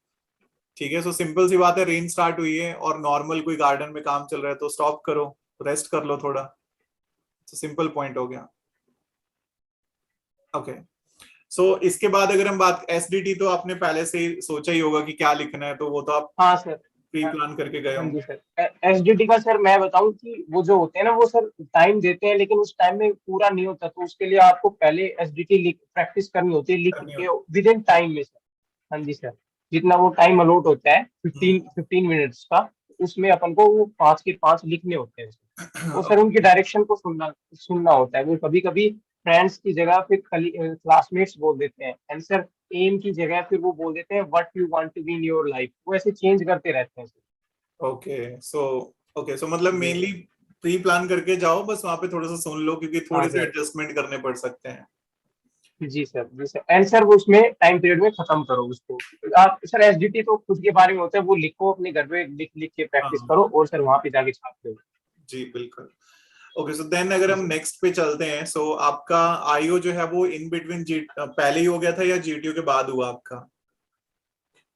[SPEAKER 1] ठीक है, सो सिंपल सी बात है, रेन स्टार्ट हुई है और नॉर्मल कोई गार्डन में काम चल रहा है तो स्टॉप करो, रेस्ट कर लो थोड़ा, तो सिंपल पॉइंट हो गया। ओके, सो इसके बाद अगर हम बात एसडीटी, तो आपने पहले से ही सोचा ही होगा कि क्या लिखना है, तो वो तो आप
[SPEAKER 2] हाँ सर।
[SPEAKER 1] प्री
[SPEAKER 2] हाँ
[SPEAKER 1] प्लान करके गए
[SPEAKER 2] हाँ जी
[SPEAKER 1] होंगे।
[SPEAKER 2] सर। एसडीटी का सर मैं बताऊं कि वो जो होते हैं ना, वो सर टाइम देते हैं, लेकिन उस टाइम में पूरा नहीं होता, तो उसके लिए आपको पहले एसडीटी लिख प्रैक्टिस करनी होती है, लिख
[SPEAKER 1] करनी
[SPEAKER 2] के
[SPEAKER 1] होती।
[SPEAKER 2] विद इन टाइम में सर। हाँ जी सर। जितना वो टाइम अलॉट होता है,
[SPEAKER 1] हम्म।
[SPEAKER 2] 15 मिनट्स का, उसमें अपन को वो 5 के 5 लिखने होते हैं। वो सर
[SPEAKER 1] ओके
[SPEAKER 2] उनके डायरेक्शन को सुनना सुनना होता है, वो कभी कभी फ्रेंड्स की जगह फिर क्लासमेट्स बोल देते हैं आंसर, एम की जगह फिर वो बोल देते हैं what you want to be in your life, वो ऐसे चेंज करते रहते हैं sir.
[SPEAKER 1] Okay, so okay, so मतलब
[SPEAKER 2] जी
[SPEAKER 1] मेनली
[SPEAKER 2] सर।
[SPEAKER 1] प्री प्लान करके जाओ, बस वहां पे थोड़ा सा सुन लो, क्योंकि
[SPEAKER 2] हाँ
[SPEAKER 1] थोड़े से
[SPEAKER 2] सर।
[SPEAKER 1] एडजस्टमेंट करने पड़ सकते हैं।
[SPEAKER 2] जी सर, जी सर, एंड सर वो उसमें टाइम पीरियड में खत्म करो उसको। आप सर एसडीटी तो खुद के बारे में होता है, वो लिखो अपने घर पे, लिख लिख के प्रैक्टिस
[SPEAKER 1] हाँ
[SPEAKER 2] करो, और सर वहां पे जाके छाप दो।
[SPEAKER 1] जी बिल्कुल। ओके, सो देन अगर
[SPEAKER 2] जी
[SPEAKER 1] हम
[SPEAKER 2] सर।
[SPEAKER 1] नेक्स्ट पे चलते हैं, सो आपका आईओ जो है वो इन बिटवीन जी पहले ही हो गया था या जीटीओ के बाद हुआ आपका।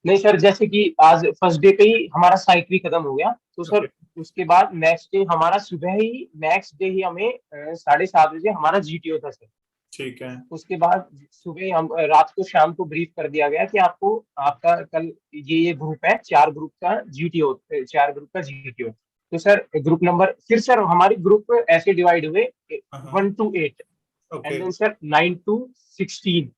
[SPEAKER 2] नहीं सर, जैसे कि आज फर्स्ट डे पे ही हमारा साइट भी खत्म हो गया, तो सर
[SPEAKER 1] ओके
[SPEAKER 2] उसके बाद नेक्स्ट डे हमारा सुबह ही, नेक्स्ट डे ही हमें 7:30 बजे हमारा जीटीओ था सर।
[SPEAKER 1] ठीक है।
[SPEAKER 2] उसके बाद सुबह हम रात को शाम को ब्रीफ कर दिया गया कि आपको आपका कल ये ग्रुप है, 4 ग्रुप का जीटीओ, 4 ग्रुप का जीटीओ। तो सर ग्रुप नंबर, फिर सर हमारे ग्रुप ऐसे डिवाइड हुए,
[SPEAKER 1] हाँ
[SPEAKER 2] 1 to 8,
[SPEAKER 1] okay
[SPEAKER 2] and then sir 9 to 16,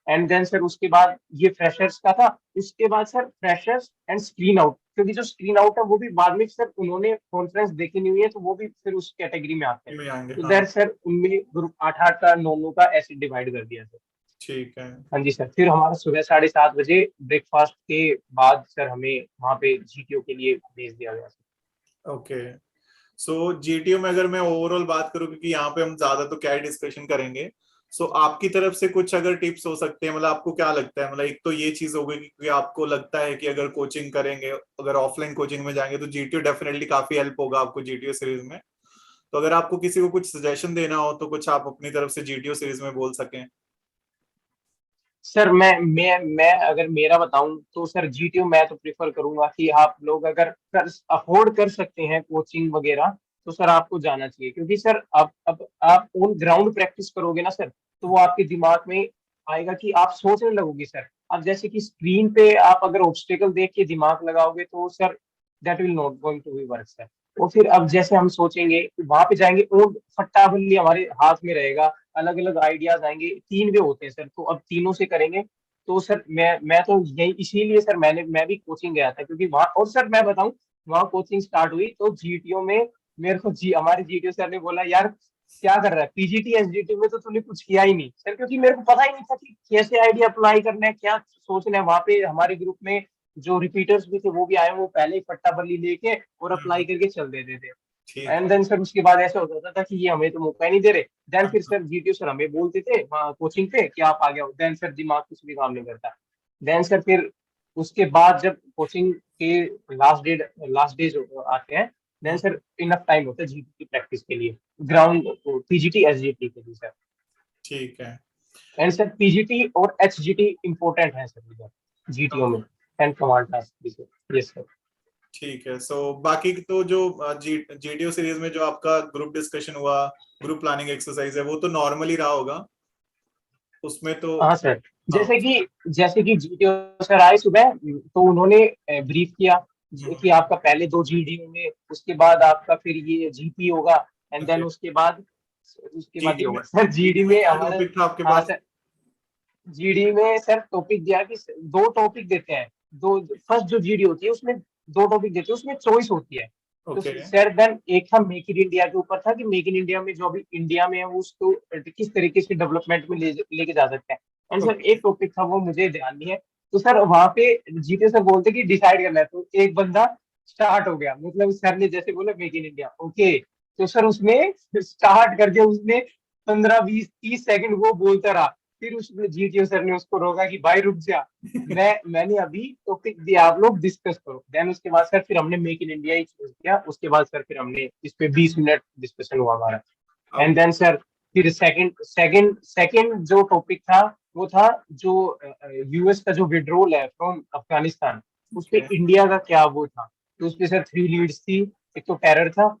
[SPEAKER 2] and then sir उसके बाद ये फ्रेशर्स का था। उसके बाद sir freshers and screen out, क्योंकि जो स्क्रीन आउट है वो भी बाद में सर उन्होंने कॉन्फ्रेंस देखी नहीं हुई है, तो वो भी फिर उस कैटेगरी में आते हैं।
[SPEAKER 1] में आएंगे
[SPEAKER 2] तो
[SPEAKER 1] हाँ।
[SPEAKER 2] देर सर उनमें ग्रुप 8 8 का, 9 9 का ऐसे डिवाइड कर दिया सर।
[SPEAKER 1] ठीक है।
[SPEAKER 2] हाँ जी सर, फिर हमारा सुबह 7:30 बजे ब्रेकफास्ट के बाद सर हमें वहाँ पे जीटीओ के लिए भेज दिया गया सर।
[SPEAKER 1] ओके, सो जीटीओ में अगर मैं ओवरऑल बात करूं, क्योंकि यहाँ पे हम ज्यादा तो क्या डिस्कशन करेंगे, सो आपकी तरफ से कुछ अगर टिप्स हो सकते हैं, मतलब आपको क्या लगता है, मतलब एक तो ये चीज हो गई कि आपको लगता है कि अगर कोचिंग करेंगे, अगर ऑफलाइन कोचिंग में जाएंगे तो जीटीओ डेफिनेटली काफी हेल्प होगा आपको जीटीओ सीरीज में। तो अगर आपको किसी को कुछ सजेशन देना हो तो कुछ आप अपनी तरफ से जीटीओ सीरीज में बोल सकें।
[SPEAKER 2] सर मैं अगर मेरा बताऊं तो सर जीटीओ मैं तो प्रेफर करूंगा कि आप लोग अगर अफोर्ड कर सकते हैं कोचिंग वगैरह, तो सर आपको जाना चाहिए, क्योंकि सर अब आप ऑन ग्राउंड प्रैक्टिस करोगे ना सर, तो वो आपके दिमाग में आएगा कि आप सोचने लगोगे सर। अब जैसे कि स्क्रीन पे आप अगर ऑब्स्टेकल देख के दिमाग लगाओगे, तो sir that will not going to be work sir. और फिर अब जैसे हम सोचेंगे, वहां पे जाएंगे और फट्टा बल्ली हमारे हाथ में रहेगा, अलग अलग आइडियाज आएंगे, 3 वे होते हैं सर, तो अब तीनों से करेंगे तो सर मैं तो यही इसीलिए सर मैं भी कोचिंग गया था, क्योंकि वहाँ, और सर मैं बताऊं, वहाँ कोचिंग स्टार्ट हुई तो जीटीओ में मेरे को हमारे जीटीओ सर ने बोला, यार क्या कर रहा है पीजीटी एसजीटी में, तो तूने कुछ किया ही नहीं सर, क्योंकि मेरे को पता ही नहीं था कि कैसे आईडी अप्लाई करना है, क्या सोचना है। वहाँ पे हमारे ग्रुप में जो रिपीटर्स भी थे वो भी आए, वो पहले ही फट्टा बल्ली लेके और अप्लाई करके चल देते थे।
[SPEAKER 1] ठीक
[SPEAKER 2] एंड देन सर उसके बाद ऐसा होता था कि ये हमें तो मौका ही नहीं दे रहे। देन
[SPEAKER 1] है।
[SPEAKER 2] फिर सर जीटीओ सर हमें बोलते थे वहाँ कोचिंग पे कि आप आ गए हो, देन सर दिमाग कुछ भी काम नहीं करता। देन सर फिर उसके बाद जब कोचिंग के लास्ट डेज आते हैं, देन
[SPEAKER 1] हम्म,
[SPEAKER 2] सर इनफ टाइम होता है जीटी की प्रैक्टिस के लिए, ग्राउंड पीजीटी एसजीटी के लिए सर।
[SPEAKER 1] ठीक है।
[SPEAKER 2] एंड सर पीजीटी और एचजीटी इंपॉर्टेंट है सर इधर जीटीओ में, and command task. Yes sir.
[SPEAKER 1] ठीक है। सो बाकी तो जो जीटीओ सीरीज में जो आपका ग्रुप डिस्कशन हुआ, ग्रुप प्लानिंग एक्सरसाइज है, वो तो नॉर्मली रहा होगा उसमें तो।
[SPEAKER 2] हाँ सर,
[SPEAKER 1] हाँ।
[SPEAKER 2] जैसे कि जीटीओ सर आए सुबह, तो उन्होंने ब्रीफ किया
[SPEAKER 1] हम्म,
[SPEAKER 2] कि आपका पहले 2 जीडी होंगे, उसके बाद आपका फिर ये जीपी होगा, एंड देन
[SPEAKER 1] ओके।
[SPEAKER 2] उसके बाद ये
[SPEAKER 1] जीटी में
[SPEAKER 2] होगा सर जीडी
[SPEAKER 1] में
[SPEAKER 2] में
[SPEAKER 1] क्या
[SPEAKER 2] हमारा।
[SPEAKER 1] टॉपिक था आपके
[SPEAKER 2] हाँ
[SPEAKER 1] पास?
[SPEAKER 2] सर, जीडी में सर टॉपिक दिया कि 2 टॉपिक देते हैं। दो, फर्स्ट जो जीडी होती है उसमें 2 टॉपिक देते हैं, उसमें चॉइस होती है। तो
[SPEAKER 1] ओके।
[SPEAKER 2] सर देन एक था मेक इन इंडिया के ऊपर था, कि मेक इन इंडिया में जो अभी इंडिया में है वो उसको किस तरीके से डेवलपमेंट में लेके जा सकते हैं। And sir
[SPEAKER 1] okay.
[SPEAKER 2] एक टॉपिक था, वो मुझे ध्यान नहीं है। तो सर वहां पे जीते सर बोलते कि डिसाइड करना है, तो एक बंदा स्टार्ट हो गया, मतलब सर ने जैसे बोला मेक इन इंडिया, ओके। तो सर उसने स्टार्ट करके उसने 15 20 30 सेकंड वो बोलता रहा। फिर उसने जीटीओ सर ने उसको रोका कि भाई रुक जा, मैंने अभी टॉपिक दिया, आप लोग डिस्कस करो। देन उसके बाद सर फिर हमने make in India he choose किया। उसके बाद सर फिर हमने इस पे 20 मिनट डिस्कशन हुआ हमारा। एंड देन सर फिर सेकंड सेकंड सेकंड जो टॉपिक था वो था जो यूएस का जो विड्रॉल है फ्रॉम अफगानिस्तान, उस पे
[SPEAKER 1] ओके।
[SPEAKER 2] इंडिया का क्या वो था। तो उस पे सर 3 लीड्स थी। एक तो टेरर था,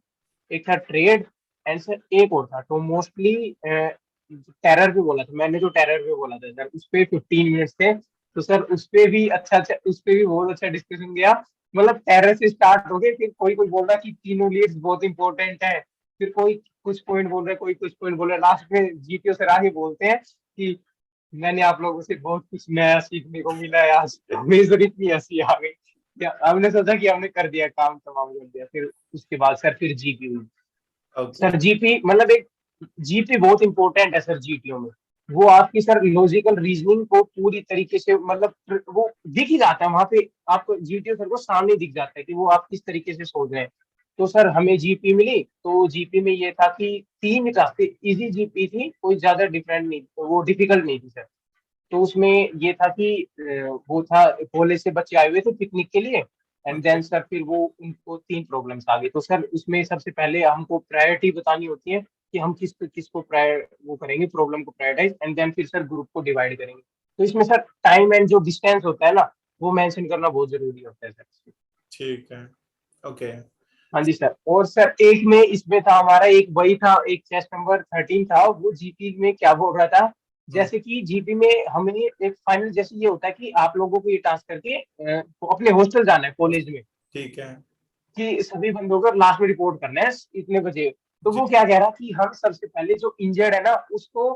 [SPEAKER 2] एक था ट्रेड, एंड सर एक और था। तो मोस्टली टेरर पे बोला था मैंने, जो टेरर पे बोला था सर उस पे 15 मिनट्स थे। तो सर उस पे भी उस पे भी बहुत अच्छा डिस्कशन गया। मतलब टेरर से स्टार्ट हो गए, फिर कोई कोई बोल रहा कि तीनों लीड्स बहुत इंपॉर्टेंट है, फिर कोई कुछ पॉइंट बोल रहा है, कोई कुछ पॉइंट बोल रहा है। लास्ट में जीटीओ सर आगे बोलते हैं कि मैंने आप लोगों से बहुत कुछ नया सीखने को मिला है आज। मेरी तो इतनी हंसी आ गई, क्या हमने सोचा कि हमने कर दिया, काम तमाम कर दिया। फिर उसके बाद सर फिर जीपी हुई।
[SPEAKER 1] ओके।
[SPEAKER 2] सर जीपी मतलब एक, जीपी बहुत इंपॉर्टेंट है सर जीटीओ में। वो आपकी सर लॉजिकल रीजनिंग को पूरी तरीके से, मतलब वो दिख ही जाता है वहां पे, आपको जीटीओ सर को सामने दिख जाता है कि वो आप किस तरीके से सोच रहे हैं। तो सर हमें जीपी मिली, तो जीपी में ये था कि 3 रास्ते, इजी जीपी थी, कोई ज्यादा डिफरेंट नहीं, तो वो डिफिकल्ट नहीं थी सर। तो उसमें ये था कि वो था, कॉलेज से बच्चे आए हुए थे पिकनिक के लिए। And
[SPEAKER 1] okay.
[SPEAKER 2] देन सर फिर वो उनको 3 प्रॉब्लम्स आ गई। तो सर उसमें सबसे पहले हमको प्रायोरिटी बतानी होती है कि हम किसको प्रायर वो करेंगे, प्रॉब्लम को प्रायोरिटाइज, एंड देन फिर सर ग्रुप को डिवाइड करेंगे। तो इसमें सर टाइम एंड जो डिस्टेंस होता है ना, वो मेंशन करना बहुत जरूरी होता है सर।
[SPEAKER 1] ठीक है। ओके।
[SPEAKER 2] हाँ जी सर। और सर एक में इसमें था हमारा, एक वही था, एक चेस्ट नंबर 13 था, वो जीपी में क्या बोल रहा था।
[SPEAKER 1] हम्म,
[SPEAKER 2] जैसे कि जीपी में हमें एक फाइनल, जैसे ये होता है कि आप लोगों को ये टास्क करके अपने हॉस्टल जाना है कॉलेज में,
[SPEAKER 1] ठीक है।
[SPEAKER 2] कि सभी बंदों को लास्ट में रिपोर्ट करना है इतने बजे। तो
[SPEAKER 1] जी।
[SPEAKER 2] वो क्या कह रहा कि हम सबसे पहले जो इंजर्ड है ना उसको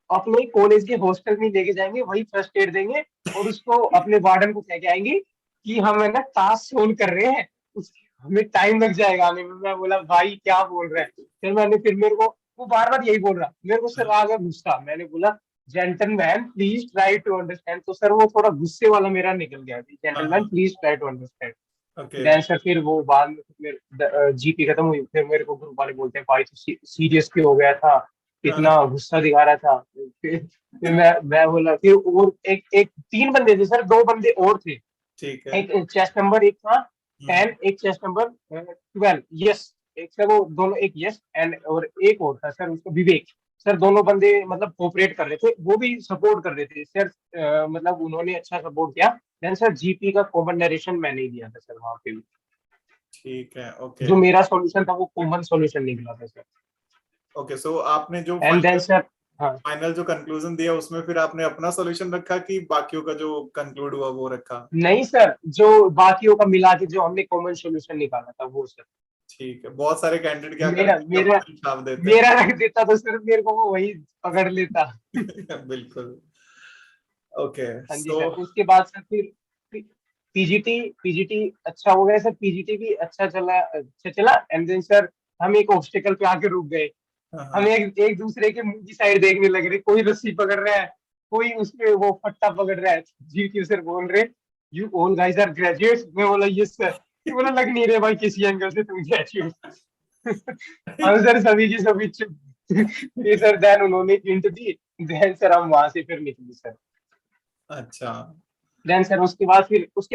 [SPEAKER 2] अपने कॉलेज के हॉस्टल में लेके जाएंगे, वही फर्स्ट एड देंगे, और उसको अपने वार्डन को कह के आएंगे कि हम है ना टास्क सोल्व कर रहे हैं, हमें टाइम लग जाएगा आने में। मैं बोला भाई क्या बोल रहे हैं। फिर मेरे को वो बार बार यही बोल रहा, मेरे को सर आ गया गुस्सा। मैंने बोला gentleman please try to understand. तो सर वो थोड़ा गुस्से वाला मेरा निकल गया, जेंटलमैन
[SPEAKER 1] हाँ।
[SPEAKER 2] Please try to understand.
[SPEAKER 1] Okay.
[SPEAKER 2] Then sir फिर वो बाद में जीपी खत्म हुई, फिर मेरे को ग्रुप वाले बोलते हैं भाई तू सीरियस क्यों हो गया था,
[SPEAKER 1] हाँ,
[SPEAKER 2] इतना गुस्सा दिखा रहा था। फिर मैं बोला, फिर और एक एक 3 बंदे थे सर, 2 बंदे और थे।
[SPEAKER 1] ठीक है।
[SPEAKER 2] एक चेस्ट नंबर एक था
[SPEAKER 1] हम्म,
[SPEAKER 2] 10, एक चेस्ट नंबर 12। यस, एक सर वो दोनों, एक यस एंड और एक और था सर उसको विवेक। सर दोनों बंदे मतलब कोऑपरेट कर रहे थे, वो भी सपोर्ट कर रहे थे सर। मतलब उन्होंने अच्छा सपोर्ट किया। देन सर जीपी का कॉमन नरेशन मैंने ही दिया था सर वहां पे भी।
[SPEAKER 1] ठीक है। ओके।
[SPEAKER 2] जो मेरा सॉल्यूशन था वो कॉमन सॉल्यूशन निकला था सर।
[SPEAKER 1] ओके। सो आपने जो
[SPEAKER 2] एंड देन
[SPEAKER 1] फाइनल
[SPEAKER 2] सर, हाँ,
[SPEAKER 1] फाइनल जो कंक्लूजन दिया उसमें फिर आपने अपना सॉल्यूशन रखा कि बाकियों का जो कंक्लूड हुआ वो रखा?
[SPEAKER 2] नहीं सर, जो बाकियों का मिला के जो हमने कॉमन सॉल्यूशन निकाला था वो सर।
[SPEAKER 1] ठीक है। बहुत सारे कैंडिडेट क्या
[SPEAKER 2] मेरा
[SPEAKER 1] करते हैं,
[SPEAKER 2] मेरा
[SPEAKER 1] अपना छाप देते
[SPEAKER 2] मेरा रख देता तो सर मेरे को वो वही पकड़ लेता।
[SPEAKER 1] हैं। बिल्कुल। ओके
[SPEAKER 2] हाँ जी
[SPEAKER 1] सो
[SPEAKER 2] सर। उसके बाद सर फिर पीजीटी पीजीटी अच्छा हो गया सर, पीजीटी भी अच्छा चला एंड देन सर हम एक ऑब्स्टिकल पे आके रुक गए।
[SPEAKER 1] हाँ
[SPEAKER 2] हम
[SPEAKER 1] हाँ
[SPEAKER 2] एक एक दूसरे के मुंह की साइड देखने लग रहे, कोई रस्सी पकड़ रहा है, कोई उसपे वो फट्टा पकड़ रहा है। जीटी सर बोल रहे you all guys are graduates. मैं बोला यस सर। ये बोला लग नहीं रहे भाई किसी एंगल से तुम ग्रेजुएट। हम सर सभी की सभी चुप। फिर सर देन उन्होंने हिंट दी, देन सर हम वहां से फिर निकले सर।
[SPEAKER 1] अच्छा
[SPEAKER 2] देन सर उसके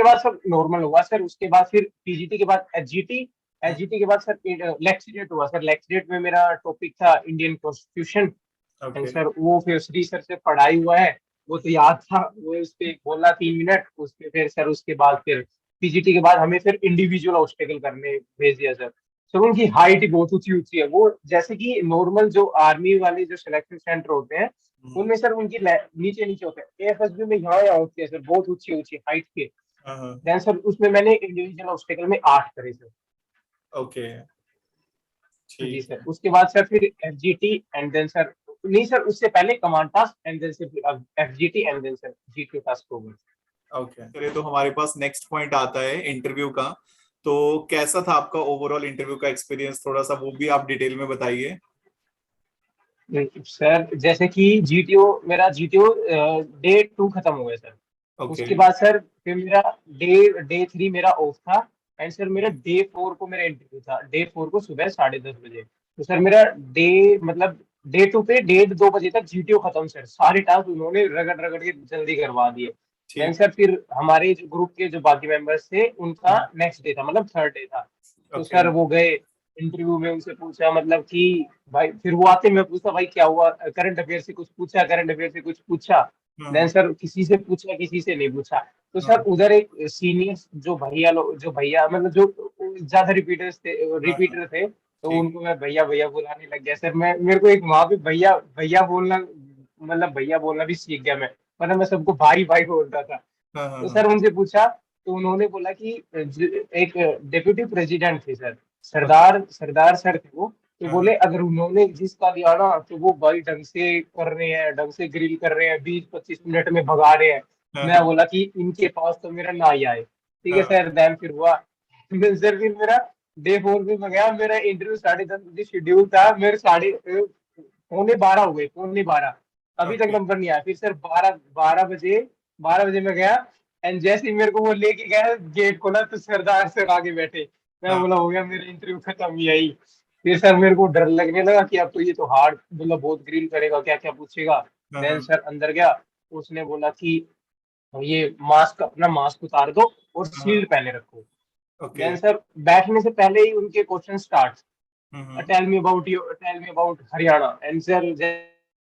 [SPEAKER 2] बाद सब नॉर्मल हुआ सर। उसके बाद फिर पीजीटी के बाद एचजीटी। एचजीटी के बाद सर लेक्चरेट हुआ सर। लेक्चरेट में मेरा टॉपिक था Indian constitution and
[SPEAKER 1] okay
[SPEAKER 2] sir वो फिर श्री सर से पढ़ाई हुआ है, वो तो याद था। वो उस पे बोला 3 मिनट उस पे। फिर सर उसके बाद फिर पीजीटी के बाद हमें फिर इंडिविजुअल ऑब्स्टेकल करने भेज दिया सर। सर उनकी हाइट ही बहुत ऊंची ऊंची है, वो जैसे कि नॉर्मल जो आर्मी वाले जो सिलेक्शन सेंटर होते हैं उनमें सर उनकी नीचे नीचे होते हैं, एएफएसबी में यहाँ होती है सर बहुत ऊंची ऊंची हाइट के।
[SPEAKER 1] हाँ हाँ
[SPEAKER 2] देन सर उसमें मैंने इंडिविजुअल ऑब्स्टेकल में 8 करे सर।
[SPEAKER 1] ओके
[SPEAKER 2] जी
[SPEAKER 1] ठीक
[SPEAKER 2] सर।
[SPEAKER 1] है
[SPEAKER 2] उसके बाद सर फिर एफजीटी एंड देन सर, नहीं सर उससे पहले command task and then sir FGT and then sir GT task हो गए।
[SPEAKER 1] ओके चलिए तो हमारे पास नेक्स्ट पॉइंट आता है इंटरव्यू का। तो कैसा था आपका ओवरऑल इंटरव्यू का एक्सपीरियंस, थोड़ा सा वो भी आप डिटेल में बताइए।
[SPEAKER 2] सर जैसे कि जीटीओ डे 2 खत्म हो गया सर।
[SPEAKER 1] ओके
[SPEAKER 2] उसके बाद सर फिर मेरा डे 3 मेरा ऑफ था एंड सर मेरा डे 4 को मेरा इंटरव्यू था, डे 4 को सुबह 10:30 बजे। तो सर मेरा डे मतलब डे 2 पे 1:30 बजे तक जीटीओ खत्म सर, सारे टास्क उन्होंने रगड़ रगड़ के जल्दी करवा दिए। देन
[SPEAKER 1] ठीक
[SPEAKER 2] सर फिर हमारे जो ग्रुप के जो बाकी मेंबर्स थे उनका
[SPEAKER 1] है
[SPEAKER 2] नेक्स्ट डे था, मतलब थर्ड डे था। तो
[SPEAKER 1] ओके
[SPEAKER 2] सर वो गए इंटरव्यू में, उनसे पूछा मतलब कि भाई, फिर वो आते मैं पूछता भाई क्या हुआ, करंट अफेयर से कुछ पूछा, करंट अफेयर से कुछ पूछा। देन सर किसी से पूछा किसी से नहीं पूछा। तो सर उधर एक सीनियर जो भैया मतलब जो ज्यादा रिपीटर थे, तो
[SPEAKER 1] ठीक
[SPEAKER 2] उनको मैं भैया भैया बुलाने लग गया सर। मैं मेरे को एक वहां पे भैया भैया बोलना, मतलब भैया बोलना भी सीख गया मैं, वरना मैं सबको भाई भाई बोलता था।
[SPEAKER 1] हाँ हाँ
[SPEAKER 2] तो
[SPEAKER 1] हाँ
[SPEAKER 2] सर उनसे पूछा, तो उन्होंने बोला कि एक डेप्यूटी प्रेसिडेंट थे सर,
[SPEAKER 1] ओके
[SPEAKER 2] सरदार सरदार सर थे वो। तो
[SPEAKER 1] हाँ
[SPEAKER 2] बोले अगर उन्होंने जिसका दिया ना तो वो भाई ढंग से कर रहे हैं, ढंग से ग्रिल कर रहे हैं, 20-25 मिनट में भगा रहे हैं।
[SPEAKER 1] हाँ
[SPEAKER 2] मैं बोला कि इनके पास तो मेरा ना ही आए। ठीक है
[SPEAKER 1] हाँ
[SPEAKER 2] सर। देन फिर हुआ सर, फिर मेरा डे 4 पे मैं गया, मेरा इंटरव्यू 10:30 बजे शेड्यूल था, मेरे 11:45 हो गए, 11:45 अभी तक
[SPEAKER 1] ओके
[SPEAKER 2] नंबर नहीं आया। फिर सर 12 बजे मैं गया एंड जैसे ही मेरे को वो लेके गया गेट खोला तो सरदार सर आगे बैठे। मैं
[SPEAKER 1] हाँ
[SPEAKER 2] बोला हो गया मेरा इंटरव्यू खत्म ही आई। फिर सर मेरे को डर लगने लगा कि अब तो ये तो हार्ड मतलब बहुत ग्रिल करेगा, क्या क्या पूछेगा।
[SPEAKER 1] हाँ
[SPEAKER 2] देन
[SPEAKER 1] हाँ
[SPEAKER 2] सर अंदर गया, उसने बोला कि ये अपना मास्क उतार दो और
[SPEAKER 1] हाँ
[SPEAKER 2] शील्ड पहने रखो।
[SPEAKER 1] ओके
[SPEAKER 2] देन सर बैठने से पहले ही उनके question start,
[SPEAKER 1] hmm
[SPEAKER 2] tell me about Haryana and sir.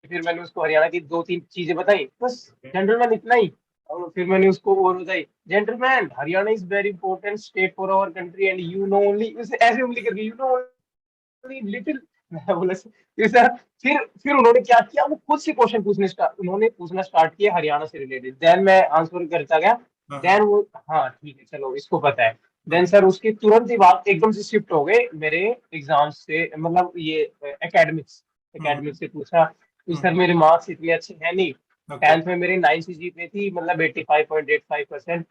[SPEAKER 2] फिर मैंने उसको हरियाणा की 2-3 चीजें बताई बस,
[SPEAKER 1] ओके
[SPEAKER 2] जेंटलमैन इतना ही। और फिर मैंने उसको और बताई, gentleman Haryana is very important state for our country and you know only, उसे ऐसे उंगली करके यू नो ओनली लिटिल। मैं बोला फिर सर, फिर उन्होंने क्या किया, वो खुद से क्वेश्चन उन्होंने पूछना स्टार्ट किया हरियाणा से रिलेटेड। देन मैं आंसर करता गया।
[SPEAKER 1] हाँ हाँ
[SPEAKER 2] देन वो हाँ ठीक है चलो इसको पता है। देन
[SPEAKER 1] ओके
[SPEAKER 2] सर उसके तुरंत ही बाद एकदम से शिफ्ट हो गए मेरे एग्जाम से, मतलब ये एकेडमिक्स
[SPEAKER 1] हम्म
[SPEAKER 2] एकेडमिक्स से पूछा कि सर
[SPEAKER 1] हम्म
[SPEAKER 2] मेरे मार्क्स इतने अच्छे हैं नहीं।
[SPEAKER 1] ओके
[SPEAKER 2] 10th में मेरे 9 सीजीपीए थी, मतलब 85.85%।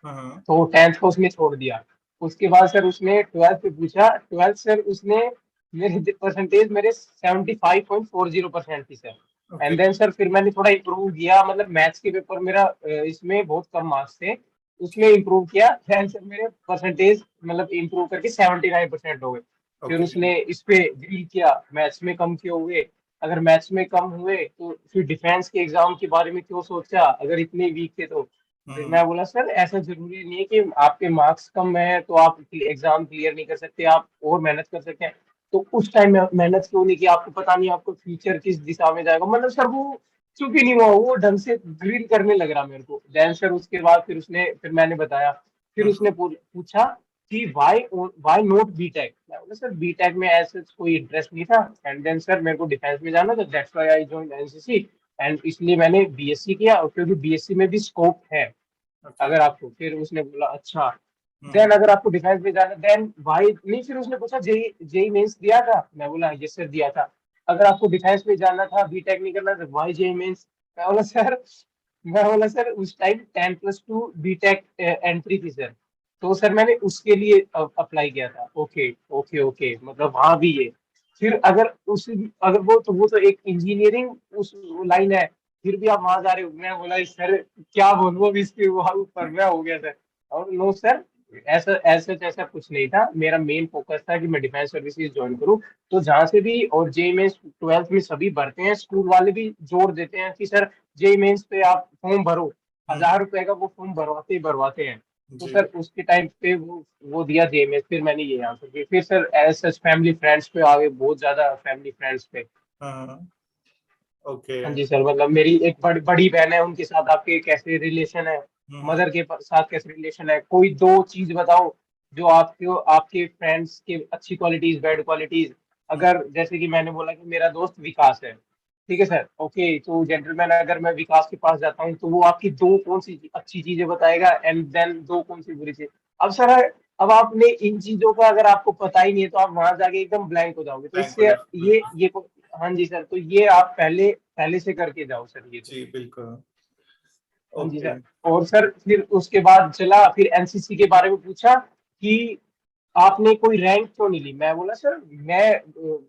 [SPEAKER 1] हाँ हाँ
[SPEAKER 2] तो 10th को उसने छोड़ दिया। उसके बाद सर उसने 12th पे पूछा, 12th सर उसने मेरे परसेंटेज मेरे 75.40% थी sir.
[SPEAKER 1] Okay
[SPEAKER 2] and then sir फिर मैंने थोड़ा इम्प्रूव किया, मतलब मैथ्स के पेपर मेरा इसमें बहुत कम मार्क्स थे, उसमें इम्प्रूव किया। देन सर मेरे परसेंटेज मतलब इम्प्रूव करके 79% हो गए। फिर
[SPEAKER 1] ओके
[SPEAKER 2] उसने इस पे ड्रिल किया, मैथ्स में कम क्यों हुए, अगर मैथ्स में कम हुए तो फिर डिफेंस के एग्जाम के बारे में क्यों सोचा, अगर इतने वीक थे तो। फिर
[SPEAKER 1] हम्म
[SPEAKER 2] मैं बोला सर ऐसा जरूरी नहीं है कि आपके मार्क्स कम है तो आप एग्जाम क्लियर नहीं कर सकते, आप और मेहनत कर सकते हैं। तो उस टाइम में मेहनत क्यों नहीं की, आपको पता नहीं आपको फ्यूचर किस दिशा में जाएगा, मतलब सर वो चुप ही नहीं हुआ, वो ढंग से ग्रिल करने लग रहा मेरे को। देन सर उसके बाद फिर मैंने बताया। फिर उसने पूछा कि वाई नॉट बीटेक। मैं बोला सर बीटेक में ऐसे कोई इंटरेस्ट नहीं था एंड देन सर मेरे को डिफेंस में जाना था, that's why I joined NCC and इसलिए मैंने बीएससी किया, और क्योंकि बीएससी में भी स्कोप है
[SPEAKER 1] ओके
[SPEAKER 2] अगर आपको। फिर उसने बोला अच्छा,
[SPEAKER 1] हम्म
[SPEAKER 2] देन अगर आपको डिफेंस में जाना देन भाई नहीं। फिर उसने पूछा जेई जेई मेंस दिया था, मैं बोला यस सर दिया था। अगर आपको डिफेंस में जाना था बीटेक नहीं करना था, वाई जेई मेंस। मैं बोला सर मैं बोला सर उस टाइम 10+2 बीटेक एंट्री थी सर, तो सर मैंने उसके लिए अप्लाई किया था। ओके ओके ओके, मतलब वहां भी ये, फिर अगर उस, अगर वो तो एक इंजीनियरिंग उस लाइन है, फिर भी आप वहां जा रहे हो। मैं बोला सर क्या बोलूं अब इसके वहां ऊपर, मैं हो गया सर। और नो सर, ऐसा ऐसा ऐसा कुछ नहीं था, मेरा मेन फोकस था कि मैं डिफेंस सर्विसेज ज्वाइन करूं। तो जहां से भी, और जेई में 12th में सभी भरते हैं, स्कूल वाले भी जोर देते हैं कि सर जेई मेंस पे आप फॉर्म भरो,
[SPEAKER 1] हम्म,
[SPEAKER 2] 1000 रुपए का वो फॉर्म भरवाते ही भरवाते हैं। तो
[SPEAKER 1] जी।
[SPEAKER 2] सर उसके टाइम पे वो दिया जेई मेंस, फिर मैंने ये आंसर किया। फिर sir as such family friends पे आगे, बहुत ज्यादा फैमिली फ्रेंड्स पे।
[SPEAKER 1] हाँ, ओके।
[SPEAKER 2] हाँ जी सर, मतलब मेरी एक बड़ी बहन है, उनके साथ आपके कैसे रिलेशन है,
[SPEAKER 1] हम्म,
[SPEAKER 2] मदर के साथ कैसे रिलेशन है, कोई दो चीज बताओ जो आपके आपके फ्रेंड्स के अच्छी क्वालिटीज, बैड क्वालिटीज। अगर जैसे कि मैंने बोला कि मेरा दोस्त विकास है, ठीक है सर, ओके, तो जेंटलमैन, अगर मैं विकास के पास जाता हूँ तो वो आपकी दो कौन सी अच्छी चीजें बताएगा, एंड देन दो कौन सी बुरी चीज। अब सर, अब आपने इन चीजों का अगर आपको पता ही नहीं है, तो आप वहां जाके एकदम ब्लैंक हो जाओगे। तो
[SPEAKER 1] बैंक हो
[SPEAKER 2] इससे
[SPEAKER 1] जाए, बिल्कुल।
[SPEAKER 2] हाँ जी सर, तो ये आप पहले पहले से करके जाओ सर ये तो।
[SPEAKER 1] जी, बिल्कुल।
[SPEAKER 2] हाँ जी
[SPEAKER 1] ओके।
[SPEAKER 2] सर। और सर फिर उसके बाद चला, फिर एनसीसी के बारे में पूछा कि आपने कोई रैंक क्यों नहीं ली। मैं बोला सर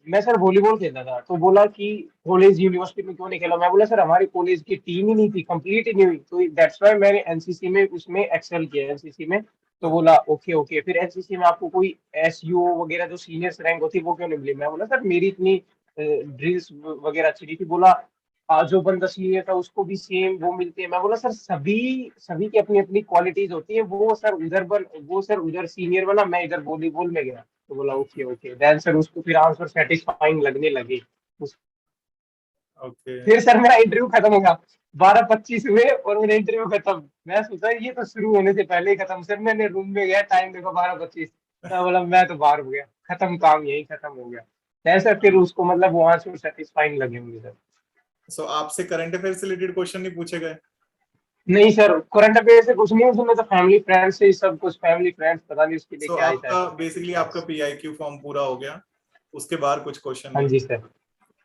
[SPEAKER 2] मैं सर वॉलीबॉल खेलता था। तो बोला कि कॉलेज यूनिवर्सिटी में क्यों नहीं खेला। मैं बोला सर हमारे कॉलेज की टीम ही नहीं थी, कंप्लीट ही नहीं हुई, तो दैट्स व्हाई मैंने एनसीसी में उसमें एक्सेल किया, एनसीसी में। तो बोला ओके ओके, फिर एनसीसी में आपको कोई एसयूओ वगैरह जो सीनियर्स रैंक होती है वो क्यों नहीं मिली। मैं बोला सर मेरी इतनी ड्रिल्स वगैरह अच्छी नहीं थी। बोला जो बंदा सीनियर था उसको भी सेम वो मिलती है। मैं बोला सर सभी सभी की अपनी अपनी क्वालिटीज होती है। वो सर उधर सीनियर बना, मैं इधर वॉलीबॉल में गया। तो बोला ओके ओके, देन सर उसको फिर आंसर सेटिस्फाइंग लगने लगे।
[SPEAKER 1] ओके।
[SPEAKER 2] फिर सर मेरा इंटरव्यू खत्म होगा, 12:25 हुए और मेरा इंटरव्यू खत्म। मैं सोचा ये तो शुरू होने से पहले ही खत्म। सर मैंने रूम में गया, टाइम देखा 12:25। मैं बोला मैं तो बाहर हो गया, खत्म, काम यही खत्म हो गया। then सर फिर उसको मतलब वो आंसर सेटिस्फाइंग लगे होंगे सर।
[SPEAKER 1] सो आपसे करंट अफेयर से रिलेटेड क्वेश्चन नहीं पूछे गए?
[SPEAKER 2] नहीं सर, करंट अफेयर से कुछ नहीं, उसमें तो फैमिली फ्रेंड्स से ही सब कुछ, फैमिली फ्रेंड्स पता नहीं उसके लिए
[SPEAKER 1] सो
[SPEAKER 2] क्या ही था
[SPEAKER 1] आपका
[SPEAKER 2] ऐसा फैमिली
[SPEAKER 1] बेसिकली आपका
[SPEAKER 2] फ्रेंड्स।
[SPEAKER 1] पीआईक्यू फॉर्म पूरा हो गया, उसके बाद कुछ क्वेश्चन
[SPEAKER 2] हाँ
[SPEAKER 1] नहीं?
[SPEAKER 2] जी सर।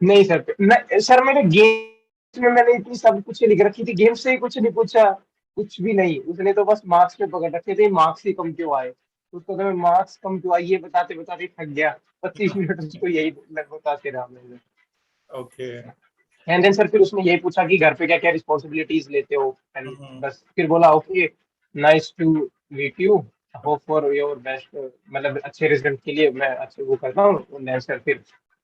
[SPEAKER 2] नहीं सर, सर मैंने गेम्स में मैंने इतनी सब कुछ लिख रखी थी, गेम्स से ही कुछ नहीं पूछा, कुछ भी नहीं। उसने तो बस मार्क्स पे पकड़ रखे थे, मार्क्स ही कम क्यों आए। उसको तो मैं मार्क्स कम क्यों आए ये बताते बताते थक गया, 25 मिनट उसको यही बताते रहा मैं।
[SPEAKER 1] ओके।
[SPEAKER 2] एंड देन सर फिर उसने यही पूछा कि घर पे क्या क्या रिस्पॉन्सिबिलिटीज लेते हो, एंड
[SPEAKER 1] हम्म,
[SPEAKER 2] बस फिर बोला okay, nice to meet you, hope for your best, मतलब अच्छे रिजल्ट के लिए मैं अच्छे वो करता हूँ। देन सर फिर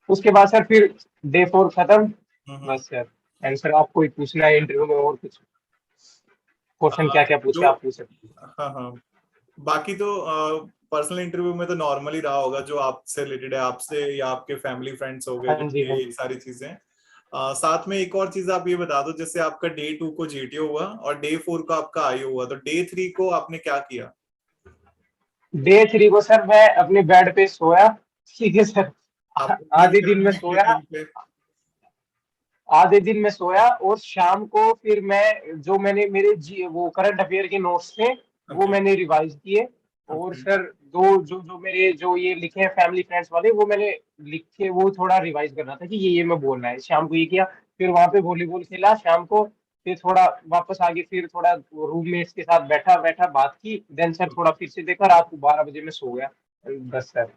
[SPEAKER 2] उसके बाद सर फिर डे 4 खत्म।
[SPEAKER 1] हम्म।
[SPEAKER 2] बस सर, एंड सर आपको ही पूछना है इंटरव्यू में और कुछ क्वेश्चन, क्या क्या पूछे
[SPEAKER 1] जो
[SPEAKER 2] आप पूछ सकते हैं।
[SPEAKER 1] हाँ हाँ, बाकी तो पर्सनल इंटरव्यू में तो नॉर्मली रहा होगा जो आपसे रिलेटेड है, आपसे या आपके फैमिली फ्रेंड्स हो गए,
[SPEAKER 2] हाँ
[SPEAKER 1] जो
[SPEAKER 2] जी हाँ
[SPEAKER 1] ये
[SPEAKER 2] जी।
[SPEAKER 1] सारी चीजें। साथ में एक और चीज आप ये बता दो, जैसे आपका डे 2 को जीटीओ हुआ और डे 4 को आपका आईओ हुआ, तो डे 3 को आपने क्या किया?
[SPEAKER 2] डे 3 को सर मैं अपने बेड पे सोया, ठीक है सर।
[SPEAKER 1] आपको नींद
[SPEAKER 2] आधे दिन में
[SPEAKER 1] कराने के लिए
[SPEAKER 2] सोया,
[SPEAKER 1] कहीं पे?
[SPEAKER 2] आधे दिन में सोया, और शाम को फिर मैं जो मैंने मेरे वो करंट अफेयर के नोट्स थे वो
[SPEAKER 1] ओके।
[SPEAKER 2] मैंने रिवाइज किए। और
[SPEAKER 1] ओके।
[SPEAKER 2] सर दो जो जो मेरे जो ये लिखे हैं फैमिली फ्रेंड्स वाले, वो मैंने लिखे, वो थोड़ा रिवाइज करना था कि ये मैं बोलना है। शाम को ये किया, फिर वहां पे वॉलीबॉल खेला शाम को, फिर थोड़ा वापस आगे, फिर थोड़ा रूममेट्स के साथ बैठा बैठा बात की। देन सर थोड़ा फिर से देखा, रात को 12 बजे में सो गया। बस सर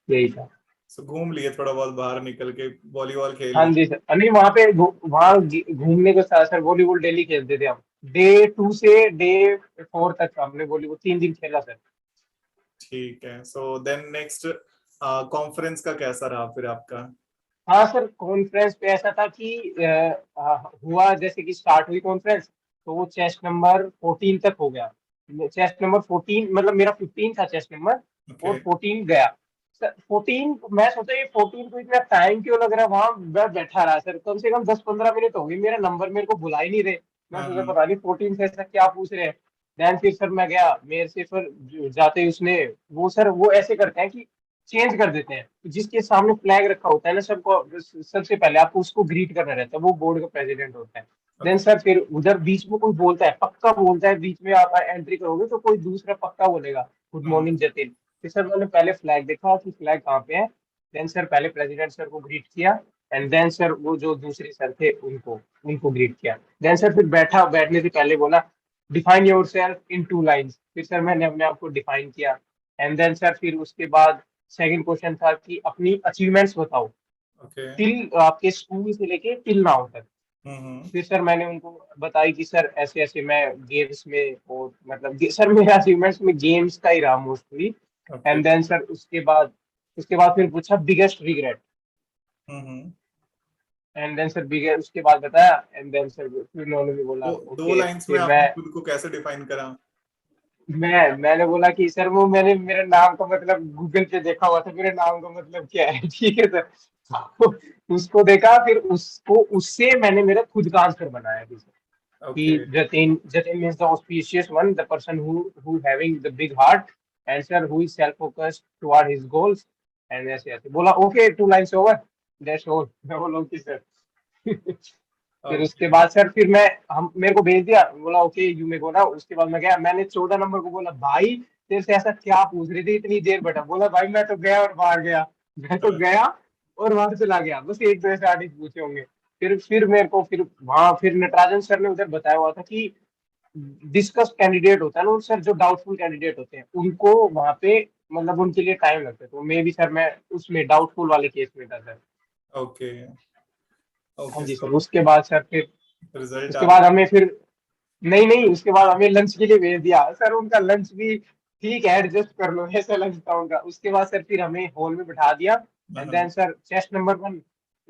[SPEAKER 2] यही था।
[SPEAKER 1] सो घूम लिए थोड़ा बहुत बाहर निकल के, वॉलीबॉल खेल
[SPEAKER 2] हाँ
[SPEAKER 1] लिए?
[SPEAKER 2] जी सर, नहीं वहाँ पे वहाँ घूमने के साथ सर वॉलीबॉल डेली खेलते थे हम। डे 2 से डे 4 तक हमने वॉलीबॉल 3 दिन खेला सर।
[SPEAKER 1] ठीक है। सो देन नेक्स्ट कॉन्फ्रेंस का कैसा रहा फिर आपका?
[SPEAKER 2] हाँ सर, कॉन्फ्रेंस पे ऐसा था कि हुआ जैसे कि स्टार्ट हुई कॉन्फ्रेंस, तो वो चेस्ट नंबर 14 तक हो गया। चेस्ट नंबर 14, मतलब मेरा 15 था चेस्ट नंबर,
[SPEAKER 1] ओके।
[SPEAKER 2] और 14 गया। सर 14, मैं सोचा ये 14 को इतना टाइम क्यों लग रहा है, वहां मैं बैठा रहा सर, कम से कम 10-15 मिनट हो गई, मेरा नंबर मेरे को बुला ही नहीं रहे। मैं
[SPEAKER 1] हाँ
[SPEAKER 2] सोचा
[SPEAKER 1] हाँ।
[SPEAKER 2] पता नहीं 14 से ऐसा क्या पूछ रहे हैं। देन फिर सर मैं गया, मेरे से फिर जाते ही उसने, वो सर वो ऐसे करते हैं कि चेंज कर देते हैं, जिसके सामने फ्लैग रखा होता है ना सबको, सबसे पहले आपको उसको ग्रीट करना रहता है, वो बोर्ड का प्रेसिडेंट होता है। Then
[SPEAKER 1] okay.
[SPEAKER 2] सर फिर उधर बीच में कोई बोलता है, पक्का बोलता है, बीच में आप एंट्री करोगे तो कोई दूसरा पक्का बोलेगा गुड
[SPEAKER 1] हाँ।
[SPEAKER 2] मॉर्निंग जतिन। फिर सर मैंने पहले फ्लैग देखा कि फ्लैग कहाँ पे है। देन सर पहले प्रेसिडेंट सर को ग्रीट किया। एंड देन सर वो जो दूसरे सर थे उनको ग्रीट किया। देन सर फिर बैठने से पहले बोला डिफाइन योरसेल्फ इन 2 लाइन्स। फिर सर मैंने अपने आप को डिफाइन किया। एंड देन सर फिर उसके बाद सेकंड क्वेश्चन था कि अपनी अचीवमेंट्स बताओ
[SPEAKER 1] ओके।
[SPEAKER 2] टिल आपके स्कूल से लेके टिल नाउ तक।
[SPEAKER 1] हम्म।
[SPEAKER 2] फिर सर मैंने उनको बताई कि सर ऐसे ऐसे मैं गेम्स में और मतलब सर मेरा अचीवमेंट्स में गेम्स का ही रहा mostly.
[SPEAKER 1] Okay.
[SPEAKER 2] And then sir उसके बाद फिर पूछा biggest regret.
[SPEAKER 1] Hmm.
[SPEAKER 2] And then sir biggest उसके बाद बताया। एंड देन सर फिर उन्होंने भी बोला
[SPEAKER 1] तो दो
[SPEAKER 2] ओके।
[SPEAKER 1] लाइंस में
[SPEAKER 2] फिर
[SPEAKER 1] आपने खुद को कैसे डिफाइन करा?
[SPEAKER 2] मैंने बोला कि सर वो मैंने मेरे नाम का मतलब गूगल पे देखा हुआ था मेरे नाम का मतलब क्या है। ठीक है सर। तो उसको देखा फिर उसको उससे मैंने मेरा खुद का आंसर बनाया कि
[SPEAKER 1] okay.
[SPEAKER 2] Jatin means the auspicious one, the person who having the big heart, and sir who is self-focused toward his goals, and ऐसे ऐसे बोला okay 2 lines over that's all. मैं बोला ओके सर। फिर उसके
[SPEAKER 1] ओके।
[SPEAKER 2] बाद सर फिर मैं हम मेरे को भेज दिया बोला okay you may go now. उसके बाद मैं गया मैंने 14 नंबर को बोला भाई तेरे से ऐसा क्या पूछ रही थी इतनी देर बैठा। बोला भाई मैं तो गया और बाहर गया। मैं तो गया और वहां चला गया बस एक दो ऐसे आर्टिस्ट पूछे होंगे। फिर मेरे को फिर वहां फिर नटराजन सर ने उधर बताया हुआ था कि डिस्कस कैंडिडेट होता है ना सर जो डाउटफुल कैंडिडेट होते हैं उनको वहां पे मतलब उनके लिए टाइम लगता है। तो मे भी सर मैं उसमें डाउटफुल वाले केस में था सर।
[SPEAKER 1] ओके।
[SPEAKER 2] हाँ
[SPEAKER 1] ओके।
[SPEAKER 2] जी
[SPEAKER 1] सो
[SPEAKER 2] सर। उसके बाद सर फिर
[SPEAKER 1] रिजल्ट
[SPEAKER 2] उसके
[SPEAKER 1] आ
[SPEAKER 2] बाद
[SPEAKER 1] गया?
[SPEAKER 2] हमें फिर नहीं नहीं उसके बाद हमें लंच के लिए भेज दिया सर। उनका लंच भी ठीक है एडजस्ट कर लो ऐसा लंच था उनका। उसके बाद सर फिर हमें हॉल में बिठा दिया। एंड
[SPEAKER 1] हाँ।
[SPEAKER 2] देन सर चेस्ट नंबर 1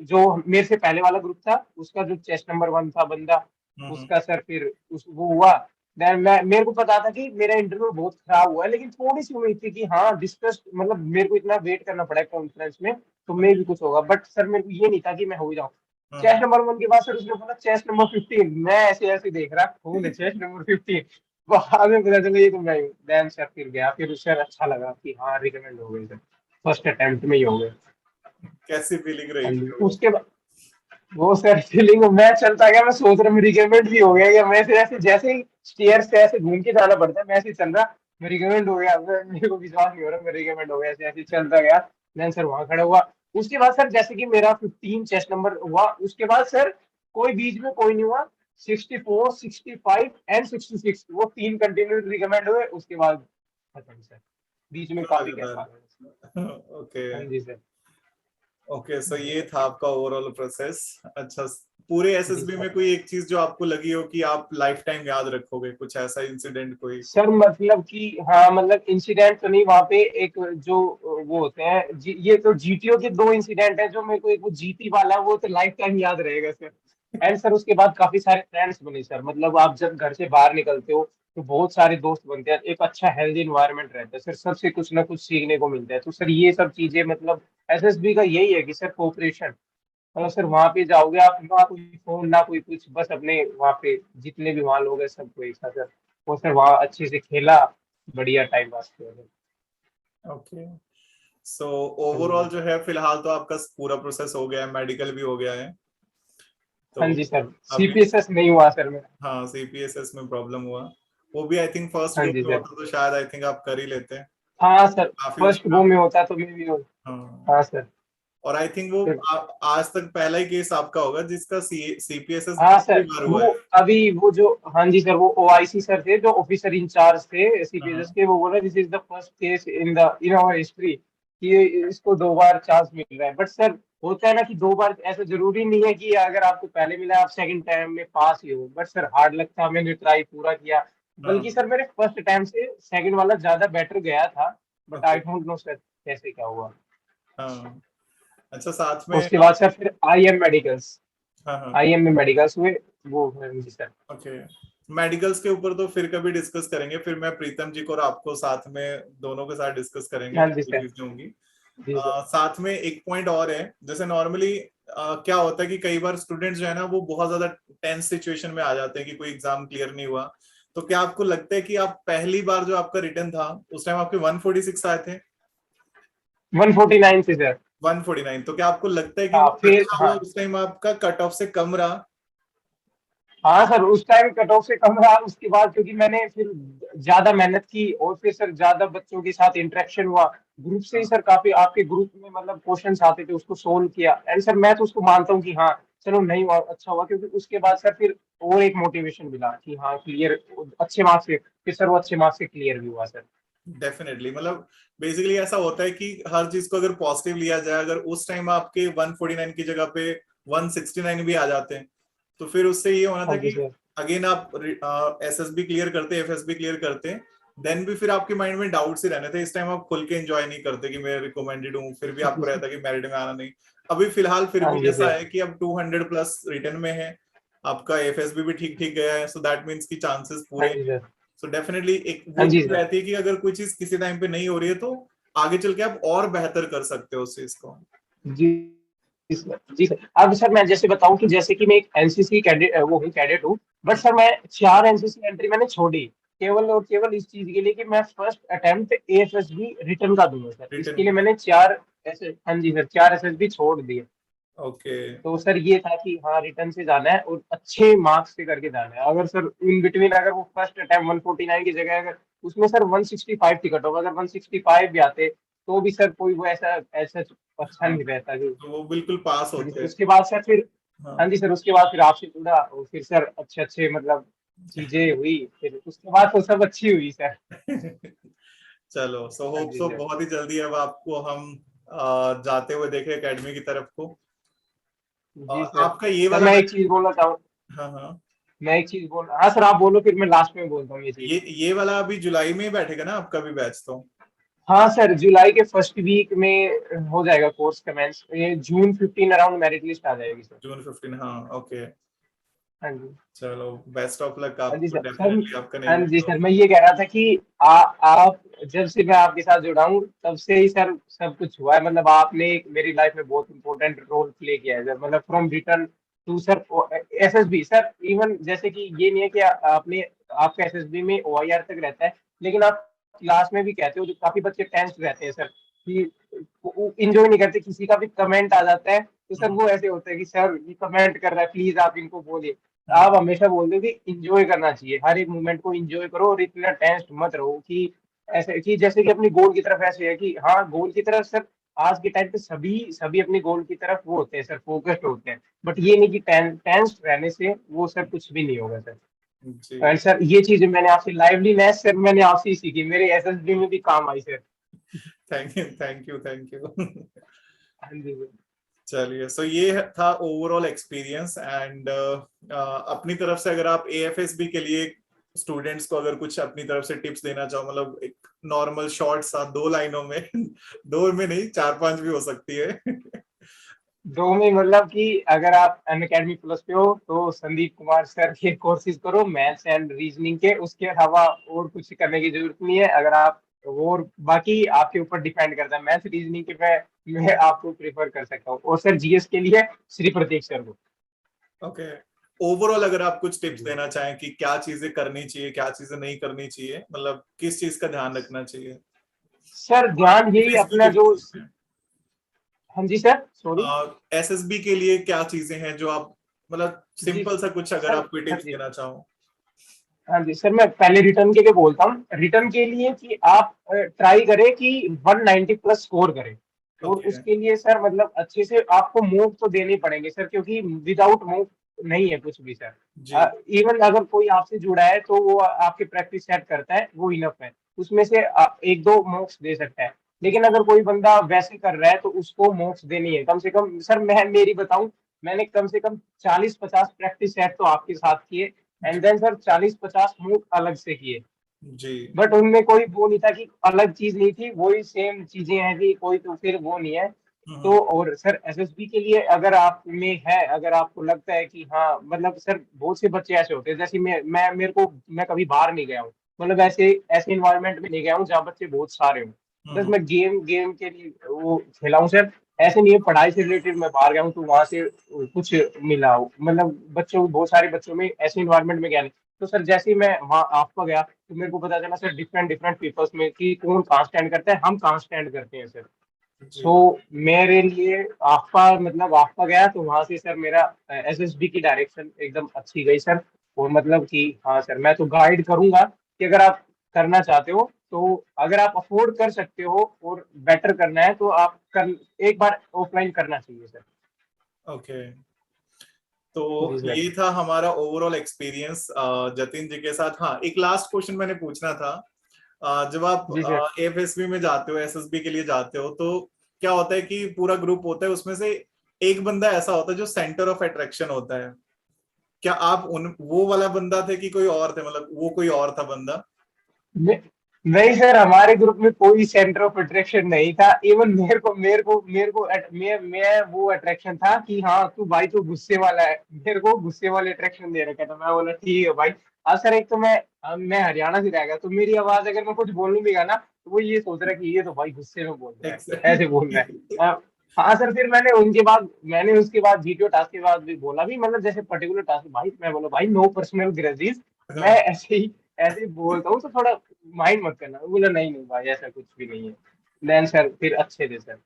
[SPEAKER 2] जो मेरे से पहले वाला ग्रुप था उसका जो चेस्ट नंबर 1 था बंदा
[SPEAKER 1] हम्म।
[SPEAKER 2] उसका सर फिर वो हुआ। देन मैं मेरे को पता था कि मेरा इंटरव्यू बहुत खराब हुआ है लेकिन थोड़ी सी उम्मीद थी कि हाँ डिस्कस मतलब मेरे को इतना वेट करना पड़ा कॉन्फ्रेंस में तो मे भी कुछ होगा। बट सर मेरे को ये नहीं था कि मैं हो ही जाऊँ। चेस्ट नंबर 1 के बाद सर उसने बोला चेस्ट नंबर 15। मैं ऐसे ऐसे देख रहा कौन है चेस्ट नंबर 15। बाद में पता चला ये तो मैं हूँ। देन सर फिर गया फिर उससे अच्छा लगा कि हाँ रिकमेंड हो गए सर फर्स्ट अटेम्प्ट में ही हो गए।
[SPEAKER 1] कैसी फीलिंग रही
[SPEAKER 2] हाँ जी।
[SPEAKER 1] फिर वो?
[SPEAKER 2] उसके बाद वो सर फीलिंग मैं चलता गया मैं सोच रहा हूँ रिकमेंड भी हो गया या मैं फिर ऐसे जैसे ही स्टेयर से ऐसे घूम के जाना पड़ता है मैं ऐसे ही चल रहा मैं रिकमेंड हो गया। मेरे को विश्वास नहीं हो रहा मैं रिकमेंड हो गया ऐसे ऐसे चलता गया। देन सर वहां खड़ा हुआ। उसके बाद सर जैसे कि मेरा 15 चेस्ट नंबर हुआ उसके बाद सर कोई बीच में कोई नहीं हुआ। 64 65 एंड 66 वो 3 कंटिन्यू रिकमेंड हुए उसके बाद खत्म सर। बीच में काफी गैप आ
[SPEAKER 1] लगातार।
[SPEAKER 2] गया।
[SPEAKER 1] ओके।
[SPEAKER 2] हाँ जी सर।
[SPEAKER 1] ओके, सो ये था आपका ओवरऑल प्रोसेस। अच्छा, पूरे
[SPEAKER 2] जी
[SPEAKER 1] एसएसबी में
[SPEAKER 2] सर।
[SPEAKER 1] कोई एक चीज जो आपको लगी हो कि आप लाइफ टाइम याद रखोगे, कुछ ऐसा इंसिडेंट कोई?
[SPEAKER 2] सर मतलब कि हाँ मतलब इंसिडेंट तो नहीं वहाँ पे एक जो वो होते हैं ये तो जीटीओ के 2 इंसिडेंट है जो मेरे को एक वो जीटी वाला है वो तो लाइफ टाइम याद रहेगा सर। एंड सर उसके बाद काफी सारे फ्रेंड्स बने सर मतलब आप जब घर से बाहर निकलते हो तो बहुत सारे दोस्त बनते हैं एक अच्छा हेल्दी इन्वायरमेंट रहता है सर सबसे कुछ ना कुछ सीखने को मिलता है। तो सर ये सब चीजें मतलब एसएसबी का यही है कि सर कोऑपरेशन मतलब सर वहां पे जाओगे आप ना कोई फोन ना कोई कुछ बस अपने वहां पे जितने भी वहां लोग हैं सबको एक साथ सर वो सर वहां अच्छे से खेला बढ़िया टाइम पास किया।
[SPEAKER 1] ओके। सो
[SPEAKER 2] हाँ जी
[SPEAKER 1] ओवरऑल
[SPEAKER 2] सर।
[SPEAKER 1] जो है फिलहाल तो आपका पूरा प्रोसेस हो गया है, मेडिकल भी हो गया है,
[SPEAKER 2] हाँ
[SPEAKER 1] तो
[SPEAKER 2] जी सर
[SPEAKER 1] अभी
[SPEAKER 2] सीपीएसएस नहीं हुआ सर मेरा।
[SPEAKER 1] हाँ सीपीएसएस में प्रॉब्लम हुआ। वो भी आई थिंक फर्स्ट
[SPEAKER 2] हाँ
[SPEAKER 1] गो
[SPEAKER 2] जी
[SPEAKER 1] में
[SPEAKER 2] सर।
[SPEAKER 1] होता तो शायद आई थिंक आप कर ही लेते हैं।
[SPEAKER 2] हाँ सर
[SPEAKER 1] काफी
[SPEAKER 2] फर्स्ट
[SPEAKER 1] उसमें
[SPEAKER 2] वो
[SPEAKER 1] आप।
[SPEAKER 2] में होता तो मैं भी हो।
[SPEAKER 1] हाँ।
[SPEAKER 2] हाँ सर।
[SPEAKER 1] और आई थिंक वो
[SPEAKER 2] फिर
[SPEAKER 1] आज तक पहला ही केस आपका होगा जिसका सीपीएसएस
[SPEAKER 2] हाँ
[SPEAKER 1] पहली
[SPEAKER 2] सर
[SPEAKER 1] बार हुआ
[SPEAKER 2] वो
[SPEAKER 1] है।
[SPEAKER 2] अभी वो जो हाँ जी सर वो ओआईसी सर थे जो ऑफिसर इंचार्ज थे सीपीएसएस
[SPEAKER 1] हाँ।
[SPEAKER 2] के। वो बोला this is the first case in our history कि इसको 2 बार चांस मिल रहा है। बट सर होता है ना कि 2 बार ऐसा जरूरी नहीं है कि अगर आपको पहले मिला आप सेकंड टाइम में पास ही हो। बट सर हार्ड लगता है मैंने ट्राई पूरा किया। बल्कि
[SPEAKER 1] हाँ।
[SPEAKER 2] सर मेरे फर्स्ट टाइम से सेकंड वाला ज्यादा बेटर गया था। But I
[SPEAKER 1] okay.
[SPEAKER 2] Don't know sir कैसे क्या हुआ।
[SPEAKER 1] हाँ। अच्छा, साथ में
[SPEAKER 2] उसके बाद सर फिर आईएम मेडिकल्स
[SPEAKER 1] हाँ हाँ।
[SPEAKER 2] आईएम में मेडिकल्स हुए वो हाँ जी सर।
[SPEAKER 1] ओके। मेडिकल्स के ऊपर तो फिर कभी डिस्कस करेंगे, फिर मैं प्रीतम जी को और आपको साथ में दोनों के साथ डिस्कस करेंगे
[SPEAKER 2] हाँ जी
[SPEAKER 1] जो
[SPEAKER 2] सर।
[SPEAKER 1] चीजें होंगी।
[SPEAKER 2] जी सर।
[SPEAKER 1] साथ में एक पॉइंट और है, जैसे नॉर्मली क्या होता है कि कई बार स्टूडेंट्स जो है ना वो बहुत ज्यादा टेंस सिचुएशन में आ जाते हैं कि कोई एग्जाम क्लियर नहीं हुआ। तो क्या आपको लगता है कि आप पहली बार जो आपका रिटर्न था उस टाइम आपके 146 आए थे?
[SPEAKER 2] 149 से सर।
[SPEAKER 1] 149, तो क्या आपको लगता है कि
[SPEAKER 2] हाँ
[SPEAKER 1] वो
[SPEAKER 2] फिर
[SPEAKER 1] अच्छा हुआ
[SPEAKER 2] हाँ
[SPEAKER 1] उस टाइम आपका कट ऑफ से कम रहा?
[SPEAKER 2] हाँ सर, उस टाइम कट ऑफ से कम रहा, उसके बाद क्योंकि मैंने फिर ज्यादा मेहनत की और फिर सर ज्यादा बच्चों के साथ इंटरेक्शन हुआ, ग्रुप से ही
[SPEAKER 1] हाँ
[SPEAKER 2] सर काफी आपके ग्रुप में मतलब क्वेश्चंस आते थे, उसको सोल्व किया, एंड सर मैं तो उसको मानता हूँ कि हाँ चलो नहीं हुआ अच्छा हुआ, क्योंकि उसके बाद सर फिर और एक मोटिवेशन मिला कि हाँ क्लियर, अच्छे मार्क्स से फिर सर वो अच्छे मार्क्स से क्लियर भी हुआ सर।
[SPEAKER 1] डेफिनेटली, मतलब बेसिकली ऐसा होता है कि हर चीज को अगर पॉजिटिव लिया जाए, अगर उस टाइम आपके 149 की जगह पे 169 भी आ जाते हैं, तो फिर उससे ये होना था
[SPEAKER 2] हाँ जी
[SPEAKER 1] कि
[SPEAKER 2] सर।
[SPEAKER 1] अगेन आप एसएसबी क्लियर करते, एफएसबी क्लियर करते, देन भी फिर आपके माइंड में डाउट्स ही रहने थे। इस टाइम आप खुल के एंजॉय नहीं करते कि मैं रिकमेंडेड हूँ, फिर भी
[SPEAKER 2] जी
[SPEAKER 1] आपको
[SPEAKER 2] सर।
[SPEAKER 1] रहता कि मेरिट में आना नहीं। अभी फिलहाल फिर
[SPEAKER 2] हाँ
[SPEAKER 1] भी
[SPEAKER 2] जी
[SPEAKER 1] ऐसा
[SPEAKER 2] सर।
[SPEAKER 1] है कि अब 200 प्लस रिटर्न में है, आपका एफएसबी भी ठीक ठीक गया है, सो दैट मीन्स की चांसेस
[SPEAKER 2] हाँ
[SPEAKER 1] पूरे
[SPEAKER 2] जी
[SPEAKER 1] हैं।
[SPEAKER 2] सर।
[SPEAKER 1] सो डेफिनेटली एक
[SPEAKER 2] हाँ
[SPEAKER 1] वो
[SPEAKER 2] जी
[SPEAKER 1] चीज
[SPEAKER 2] सर।
[SPEAKER 1] रहती है कि अगर कोई चीज किसी टाइम पे नहीं हो रही है तो आगे चल के आप और बेहतर कर सकते हो उस चीज को।
[SPEAKER 2] जी सर। जी सर, अब सर मैं जैसे बताऊं कि जैसे कि मैं एक एनसीसी कैडेट वो हूँ, कैडेट हूँ, बट सर मैं 4 एनसीसी एंट्री मैंने छोड़ी, केवल और केवल इस चीज के लिए कि मैं फर्स्ट अटेम्प्ट एएफएसबी रिटर्न का दूंगा सर,
[SPEAKER 1] रिटर्न
[SPEAKER 2] इसके लिए
[SPEAKER 1] का।
[SPEAKER 2] मैंने 4 ऐसे, हाँ जी सर, 4 एसएसबी छोड़ दिए।
[SPEAKER 1] ओके।
[SPEAKER 2] तो सर ये था कि हाँ रिटर्न से जाना है और अच्छे मार्क्स से करके जाना है, अगर सर इन बिटवीन अगर वो फर्स्ट अटेम्प्ट 149 की जगह अगर उसमें सर 165 टिकट होगा, अगर 165 भी आते तो भी सर कोई वो ऐसा ऐसा अच्छा
[SPEAKER 1] हाँ,
[SPEAKER 2] नहीं रहता कि।
[SPEAKER 1] तो वो बिल्कुल पास
[SPEAKER 2] हाँ जी
[SPEAKER 1] होते
[SPEAKER 2] सर,
[SPEAKER 1] हैं।
[SPEAKER 2] उसके बाद सर फिर, हाँ
[SPEAKER 1] हाँ।
[SPEAKER 2] जी सर, उसके बाद फिर आपसे जुड़ा और फिर सर अच्छे अच्छे मतलब चीजें हुई, फिर उसके बाद तो सब अच्छी हुई सर।
[SPEAKER 1] चलो, सो
[SPEAKER 2] हाँ
[SPEAKER 1] होप
[SPEAKER 2] जी
[SPEAKER 1] सो
[SPEAKER 2] सर।
[SPEAKER 1] बहुत ही जल्दी अब आपको हम जाते हुए देखें एकेडमी की तरफ को।
[SPEAKER 2] जी सर।
[SPEAKER 1] आपका ये
[SPEAKER 2] सर
[SPEAKER 1] वाला
[SPEAKER 2] मैं एक
[SPEAKER 1] बैच।
[SPEAKER 2] चीज बोलना चाहूँ,
[SPEAKER 1] हाँ हाँ।
[SPEAKER 2] मैं एक चीज बोल, हाँ सर आप बोलो फिर मैं लास्ट में बोलता हूँ ये चीज।
[SPEAKER 1] ये वाला अभी जुलाई में ही बैठेगा ना आपका भी बैच तो?
[SPEAKER 2] हाँ सर, जुलाई के फर्स्ट वीक में हो जाएगा कोर्स कमेंस, ये जून 15 अराउंड मेरिट लिस्ट आ जाएगी सर।
[SPEAKER 1] जून 15, हाँ ओके।
[SPEAKER 2] हाँ जी।
[SPEAKER 1] चलो, बेस्ट ऑफ लक
[SPEAKER 2] हाँ जी
[SPEAKER 1] आपको,
[SPEAKER 2] सर। सर,
[SPEAKER 1] डेफिनेटली आपका नहीं
[SPEAKER 2] हाँ
[SPEAKER 1] मिस
[SPEAKER 2] जी सर,
[SPEAKER 1] होगा।
[SPEAKER 2] मैं ये कह रहा था कि आप जब से मैं आपके साथ जुड़ा हूँ तब से ही सर सब कुछ हुआ है, मतलब आपने एक मेरी लाइफ में बहुत इंपॉर्टेंट रोल प्ले किया है सर, मतलब from return to sir SSB sir, even जैसे कि ये नहीं है कि आपने, आपका एसएसबी में ओआईआर तक रहता है, लेकिन आप क्लास में भी कहते हो, जो काफी बच्चे टेंस रहते हैं सर कि इंजॉय नहीं करते, किसी का भी कमेंट आ जाता है तो सर
[SPEAKER 1] हम्म,
[SPEAKER 2] वो ऐसे होता है कि सर ये कमेंट कर रहा है प्लीज आप इनको बोलिए।
[SPEAKER 1] हम्म,
[SPEAKER 2] आप हमेशा बोलते हो कि इंजॉय करना चाहिए, हर एक मोमेंट को इंजॉय करो और इतना टेंस मत रहो कि ऐसे कि जैसे कि अपनी गोल की तरफ ऐसे है कि हाँ गोल की तरफ सर, आज के टाइम पे सभी सभी अपनी गोल की तरफ वो होते हैं सर, फोकस्ड होते हैं, बट ये नहीं कि टेंस रहने से वो सर कुछ भी नहीं होगा सर।
[SPEAKER 1] जी।
[SPEAKER 2] एंड सर ये चीजें मैंने आपसे लाइवलीनेस सर मैंने आपसे ही सीखी, मेरे एसएसबी में भी काम आई sir.
[SPEAKER 1] Thank you thank you thank you.
[SPEAKER 2] हाँ जी सर।
[SPEAKER 1] चलिए, सो ये था ओवरऑल एक्सपीरियंस एंड अपनी तरफ से अगर आप एएफएसबी के लिए स्टूडेंट्स को अगर कुछ अपनी तरफ से टिप्स देना चाहो, मतलब एक नॉर्मल शॉर्ट सा 2 लाइनों में, दो में नहीं, 4-5 भी हो सकती है।
[SPEAKER 2] दो में मतलब कि अगर आप अन अकेडमी प्लस पे हो तो संदीप कुमार सर के कोर्सेज करो मैथ्स एंड रीजनिंग के, उसके अलावा और कुछ करने की जरूरत नहीं है, अगर आप, और बाकी आपके ऊपर डिपेंड करता है, मैथ्स रीजनिंग के मैं आपको प्रेफर कर सकता हूँ, और सर जीएस के लिए श्री प्रतीक सर को।
[SPEAKER 1] ओके, ओवरऑल अगर आप कुछ
[SPEAKER 2] हाँ
[SPEAKER 1] टिप्स
[SPEAKER 2] जी।
[SPEAKER 1] देना चाहें कि क्या चीजें करनी चाहिए, क्या चीजें नहीं करनी चाहिए, मतलब किस चीज का ध्यान रखना चाहिए
[SPEAKER 2] सर ध्यान यही
[SPEAKER 1] एफएसबी
[SPEAKER 2] अपना
[SPEAKER 1] के
[SPEAKER 2] जो,
[SPEAKER 1] लिए?
[SPEAKER 2] हाँ जी सर सॉरी।
[SPEAKER 1] एसएसबी के लिए क्या चीजें हैं जो आप, मतलब
[SPEAKER 2] जी
[SPEAKER 1] सिंपल सा कुछ अगर
[SPEAKER 2] सर।
[SPEAKER 1] आप कोई
[SPEAKER 2] हाँ
[SPEAKER 1] टिप्स
[SPEAKER 2] जी।
[SPEAKER 1] देना चाहो।
[SPEAKER 2] हाँ जी सर, मैं पहले रिटर्न के लिए बोलता हूँ, रिटर्न के लिए कि आप ट्राई करें कि 190 प्लस स्कोर करें, और
[SPEAKER 1] ओके।
[SPEAKER 2] उसके लिए सर मतलब अच्छे से आपको मूव तो देने पड़ेंगे सर, क्योंकि विदाउट मूव नहीं है कुछ भी
[SPEAKER 1] जी।
[SPEAKER 2] सर। इवन अगर कोई आपसे जुड़ा है तो वो आपके प्रैक्टिस सेट करता है वो इनफ है, उसमें से एक दो मॉक्स दे सकता है, लेकिन अगर कोई बंदा वैसे कर रहा है तो उसको मॉक्स देनी है कम से कम सर, मैं मेरी बताऊं, मैंने कम से कम 40-50 प्रैक्टिस सेट तो आपके साथ किए, एंड देन सर 40-50 मूव अलग से किए,
[SPEAKER 1] जी।
[SPEAKER 2] बट उनमें कोई वो नहीं था कि अलग चीज नहीं थी, वही सेम चीजें हैं कि कोई तो फिर वो नहीं है।
[SPEAKER 1] हम्म,
[SPEAKER 2] तो और सर एसएसबी के लिए अगर आप में है, अगर आपको लगता है कि हाँ मतलब सर बहुत से बच्चे ऐसे होते हैं, जैसे मैं मेरे को, मैं कभी बाहर नहीं गया हूँ, मतलब ऐसे ऐसे इन्वायरमेंट में नहीं गया हूँ जहाँ बच्चे बहुत सारे हों, बस
[SPEAKER 1] हम्म,
[SPEAKER 2] मैं गेम गेम के लिए वो खेला हूँ सर, ऐसे नहीं है पढ़ाई से रिलेटेड मैं बाहर गया हूँ तो वहां से कुछ मिला हो, मतलब बच्चों, बहुत सारे बच्चों में ऐसे इन्वायरमेंट में गया नहीं। तो सर जैसे ही मैं वहाँ आपका गया तो मेरे को पता चला सर डिफरेंट डिफरेंट पीपल्स में कि कौन कहाँ स्टैंड करता है, हम कहाँ स्टैंड करते हैं सर। सो मेरे लिए आपका मतलब आपका गया तो वहां से सर मेरा एसएसबी की डायरेक्शन एकदम अच्छी गई सर। और मतलब कि हाँ सर मैं तो गाइड करूंगा कि अगर आप करना चाहते हो तो अगर आप अफोर्ड कर सकते हो और बेटर करना है तो आप कर एक बार ऑफलाइन करना चाहिए सर।
[SPEAKER 1] ओके, तो
[SPEAKER 2] जी सर।
[SPEAKER 1] ये था हमारा ओवरऑल एक्सपीरियंस जतिन जी के साथ। हाँ, एक लास्ट क्वेश्चन मैंने पूछना था। जब
[SPEAKER 2] जी सर।
[SPEAKER 1] आप एफएसबी में जाते हो, एसएसबी के लिए जाते हो, तो क्या होता है कि पूरा ग्रुप होता है, उसमें से एक बंदा ऐसा होता है जो सेंटर ऑफ अट्रैक्शन होता है। क्या आप उन वो वाला बंदा थे कि कोई और थे, मतलब वो कोई और था बंदा?
[SPEAKER 2] मे- नहीं सर हमारे ग्रुप में कोई सेंटर ऑफ अट्रैक्शन नहीं था। इवन मैं वो अट्रैक्शन था कि हाँ तू भाई तू गुस्से वाला है। मेरे को गुस्से वाले अट्रैक्शन दे रखा था। मैं बोला ठीक है भाई। अब सर एक तो मैं हरियाणा से रह गया तो मेरी आवाज अगर मैं कुछ बोलूंगा ना तो वो ये सोच रहा है कि ये तो भाई गुस्से में बोल रहा है ऐसे बोल रहा
[SPEAKER 1] एग्जैक्टली।
[SPEAKER 2] है। हाँ सर फिर मैंने उसके बाद जीटीओ टास्क के बाद भी बोला भी मतलब जैसे पर्टिकुलर टास्क भाई मैं बोला भाई नो पर्सनल ग्रजेस। मैं
[SPEAKER 1] हाँ,
[SPEAKER 2] ऐसे ही बोलता हूँ तो थोड़ा माइंड मत करना। वो बोला नहीं नहीं भाई ऐसा कुछ भी नहीं है। देन सर फिर अच्छे थे सर।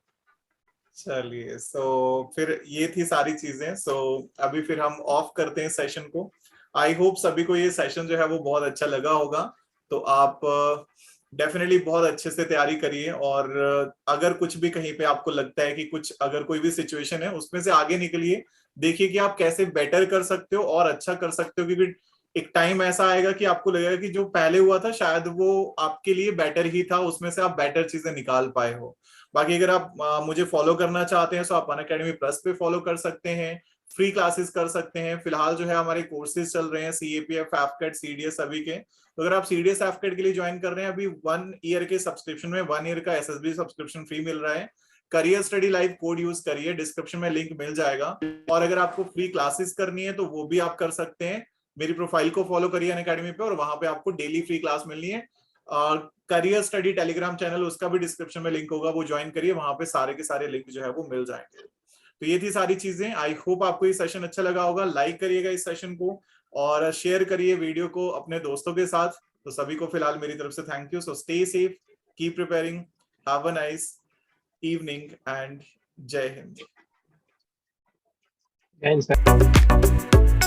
[SPEAKER 1] चलिए, सो फिर ये थी सारी चीजें। सो अभी फिर हम ऑफ करते हैं सेशन को। आई होप सभी को ये सेशन जो है वो बहुत अच्छा लगा होगा। तो आप डेफिनेटली बहुत अच्छे से तैयारी करिए, और अगर कुछ भी कहीं पे आपको लगता है कि कुछ अगर कोई भी सिचुएशन है उसमें से आगे निकलिए, देखिए कि आप कैसे बेटर कर सकते हो और अच्छा कर सकते हो, क्योंकि एक टाइम ऐसा आएगा कि आपको लगेगा कि जो पहले हुआ था शायद वो आपके लिए बेटर ही था, उसमें से आप बेटर चीजें निकाल पाए हो। बाकी अगर आप मुझे फॉलो करना चाहते हैं तो आप अनअकैडमी प्लस पे फॉलो कर सकते हैं, फ्री क्लासेस कर सकते हैं। फिलहाल जो है हमारे कोर्सेज चल रहे हैं सीएपीएफ, एफकेट, सीडीएस सभी के। तो अगर आप सीडीएस एफकेट के लिए ज्वाइन कर रहे हैं, अभी 1 ईयर के सब्सक्रिप्शन में 1 ईयर का एसएसबी सब्सक्रिप्शन फ्री मिल रहा है। Career study live code use करिए, डिस्क्रिप्शन में लिंक मिल जाएगा। और अगर आपको फ्री क्लासेस करनी है तो वो भी आप कर सकते हैं। मेरी प्रोफाइल को फॉलो करिए अनअकैडमी पे, और वहां पे आपको डेली फ्री क्लास मिलनी है। करियर स्टडी टेलीग्राम चैनल, उसका भी डिस्क्रिप्शन में लिंक होगा, वो ज्वाइन करिए, वहां पे सारे के सारे लिंक जो है वो मिल जाएंगे। तो ये थी सारी चीजें। आई होप आपको ये सेशन अच्छा लगा होगा। लाइक करिएगा इस सेशन को, और शेयर करिए वीडियो को अपने दोस्तों के साथ। तो सभी को फिलहाल मेरी तरफ से thank you. So stay safe, keep preparing, have a nice evening, and जय हिंद।
[SPEAKER 2] जय हिंद सर।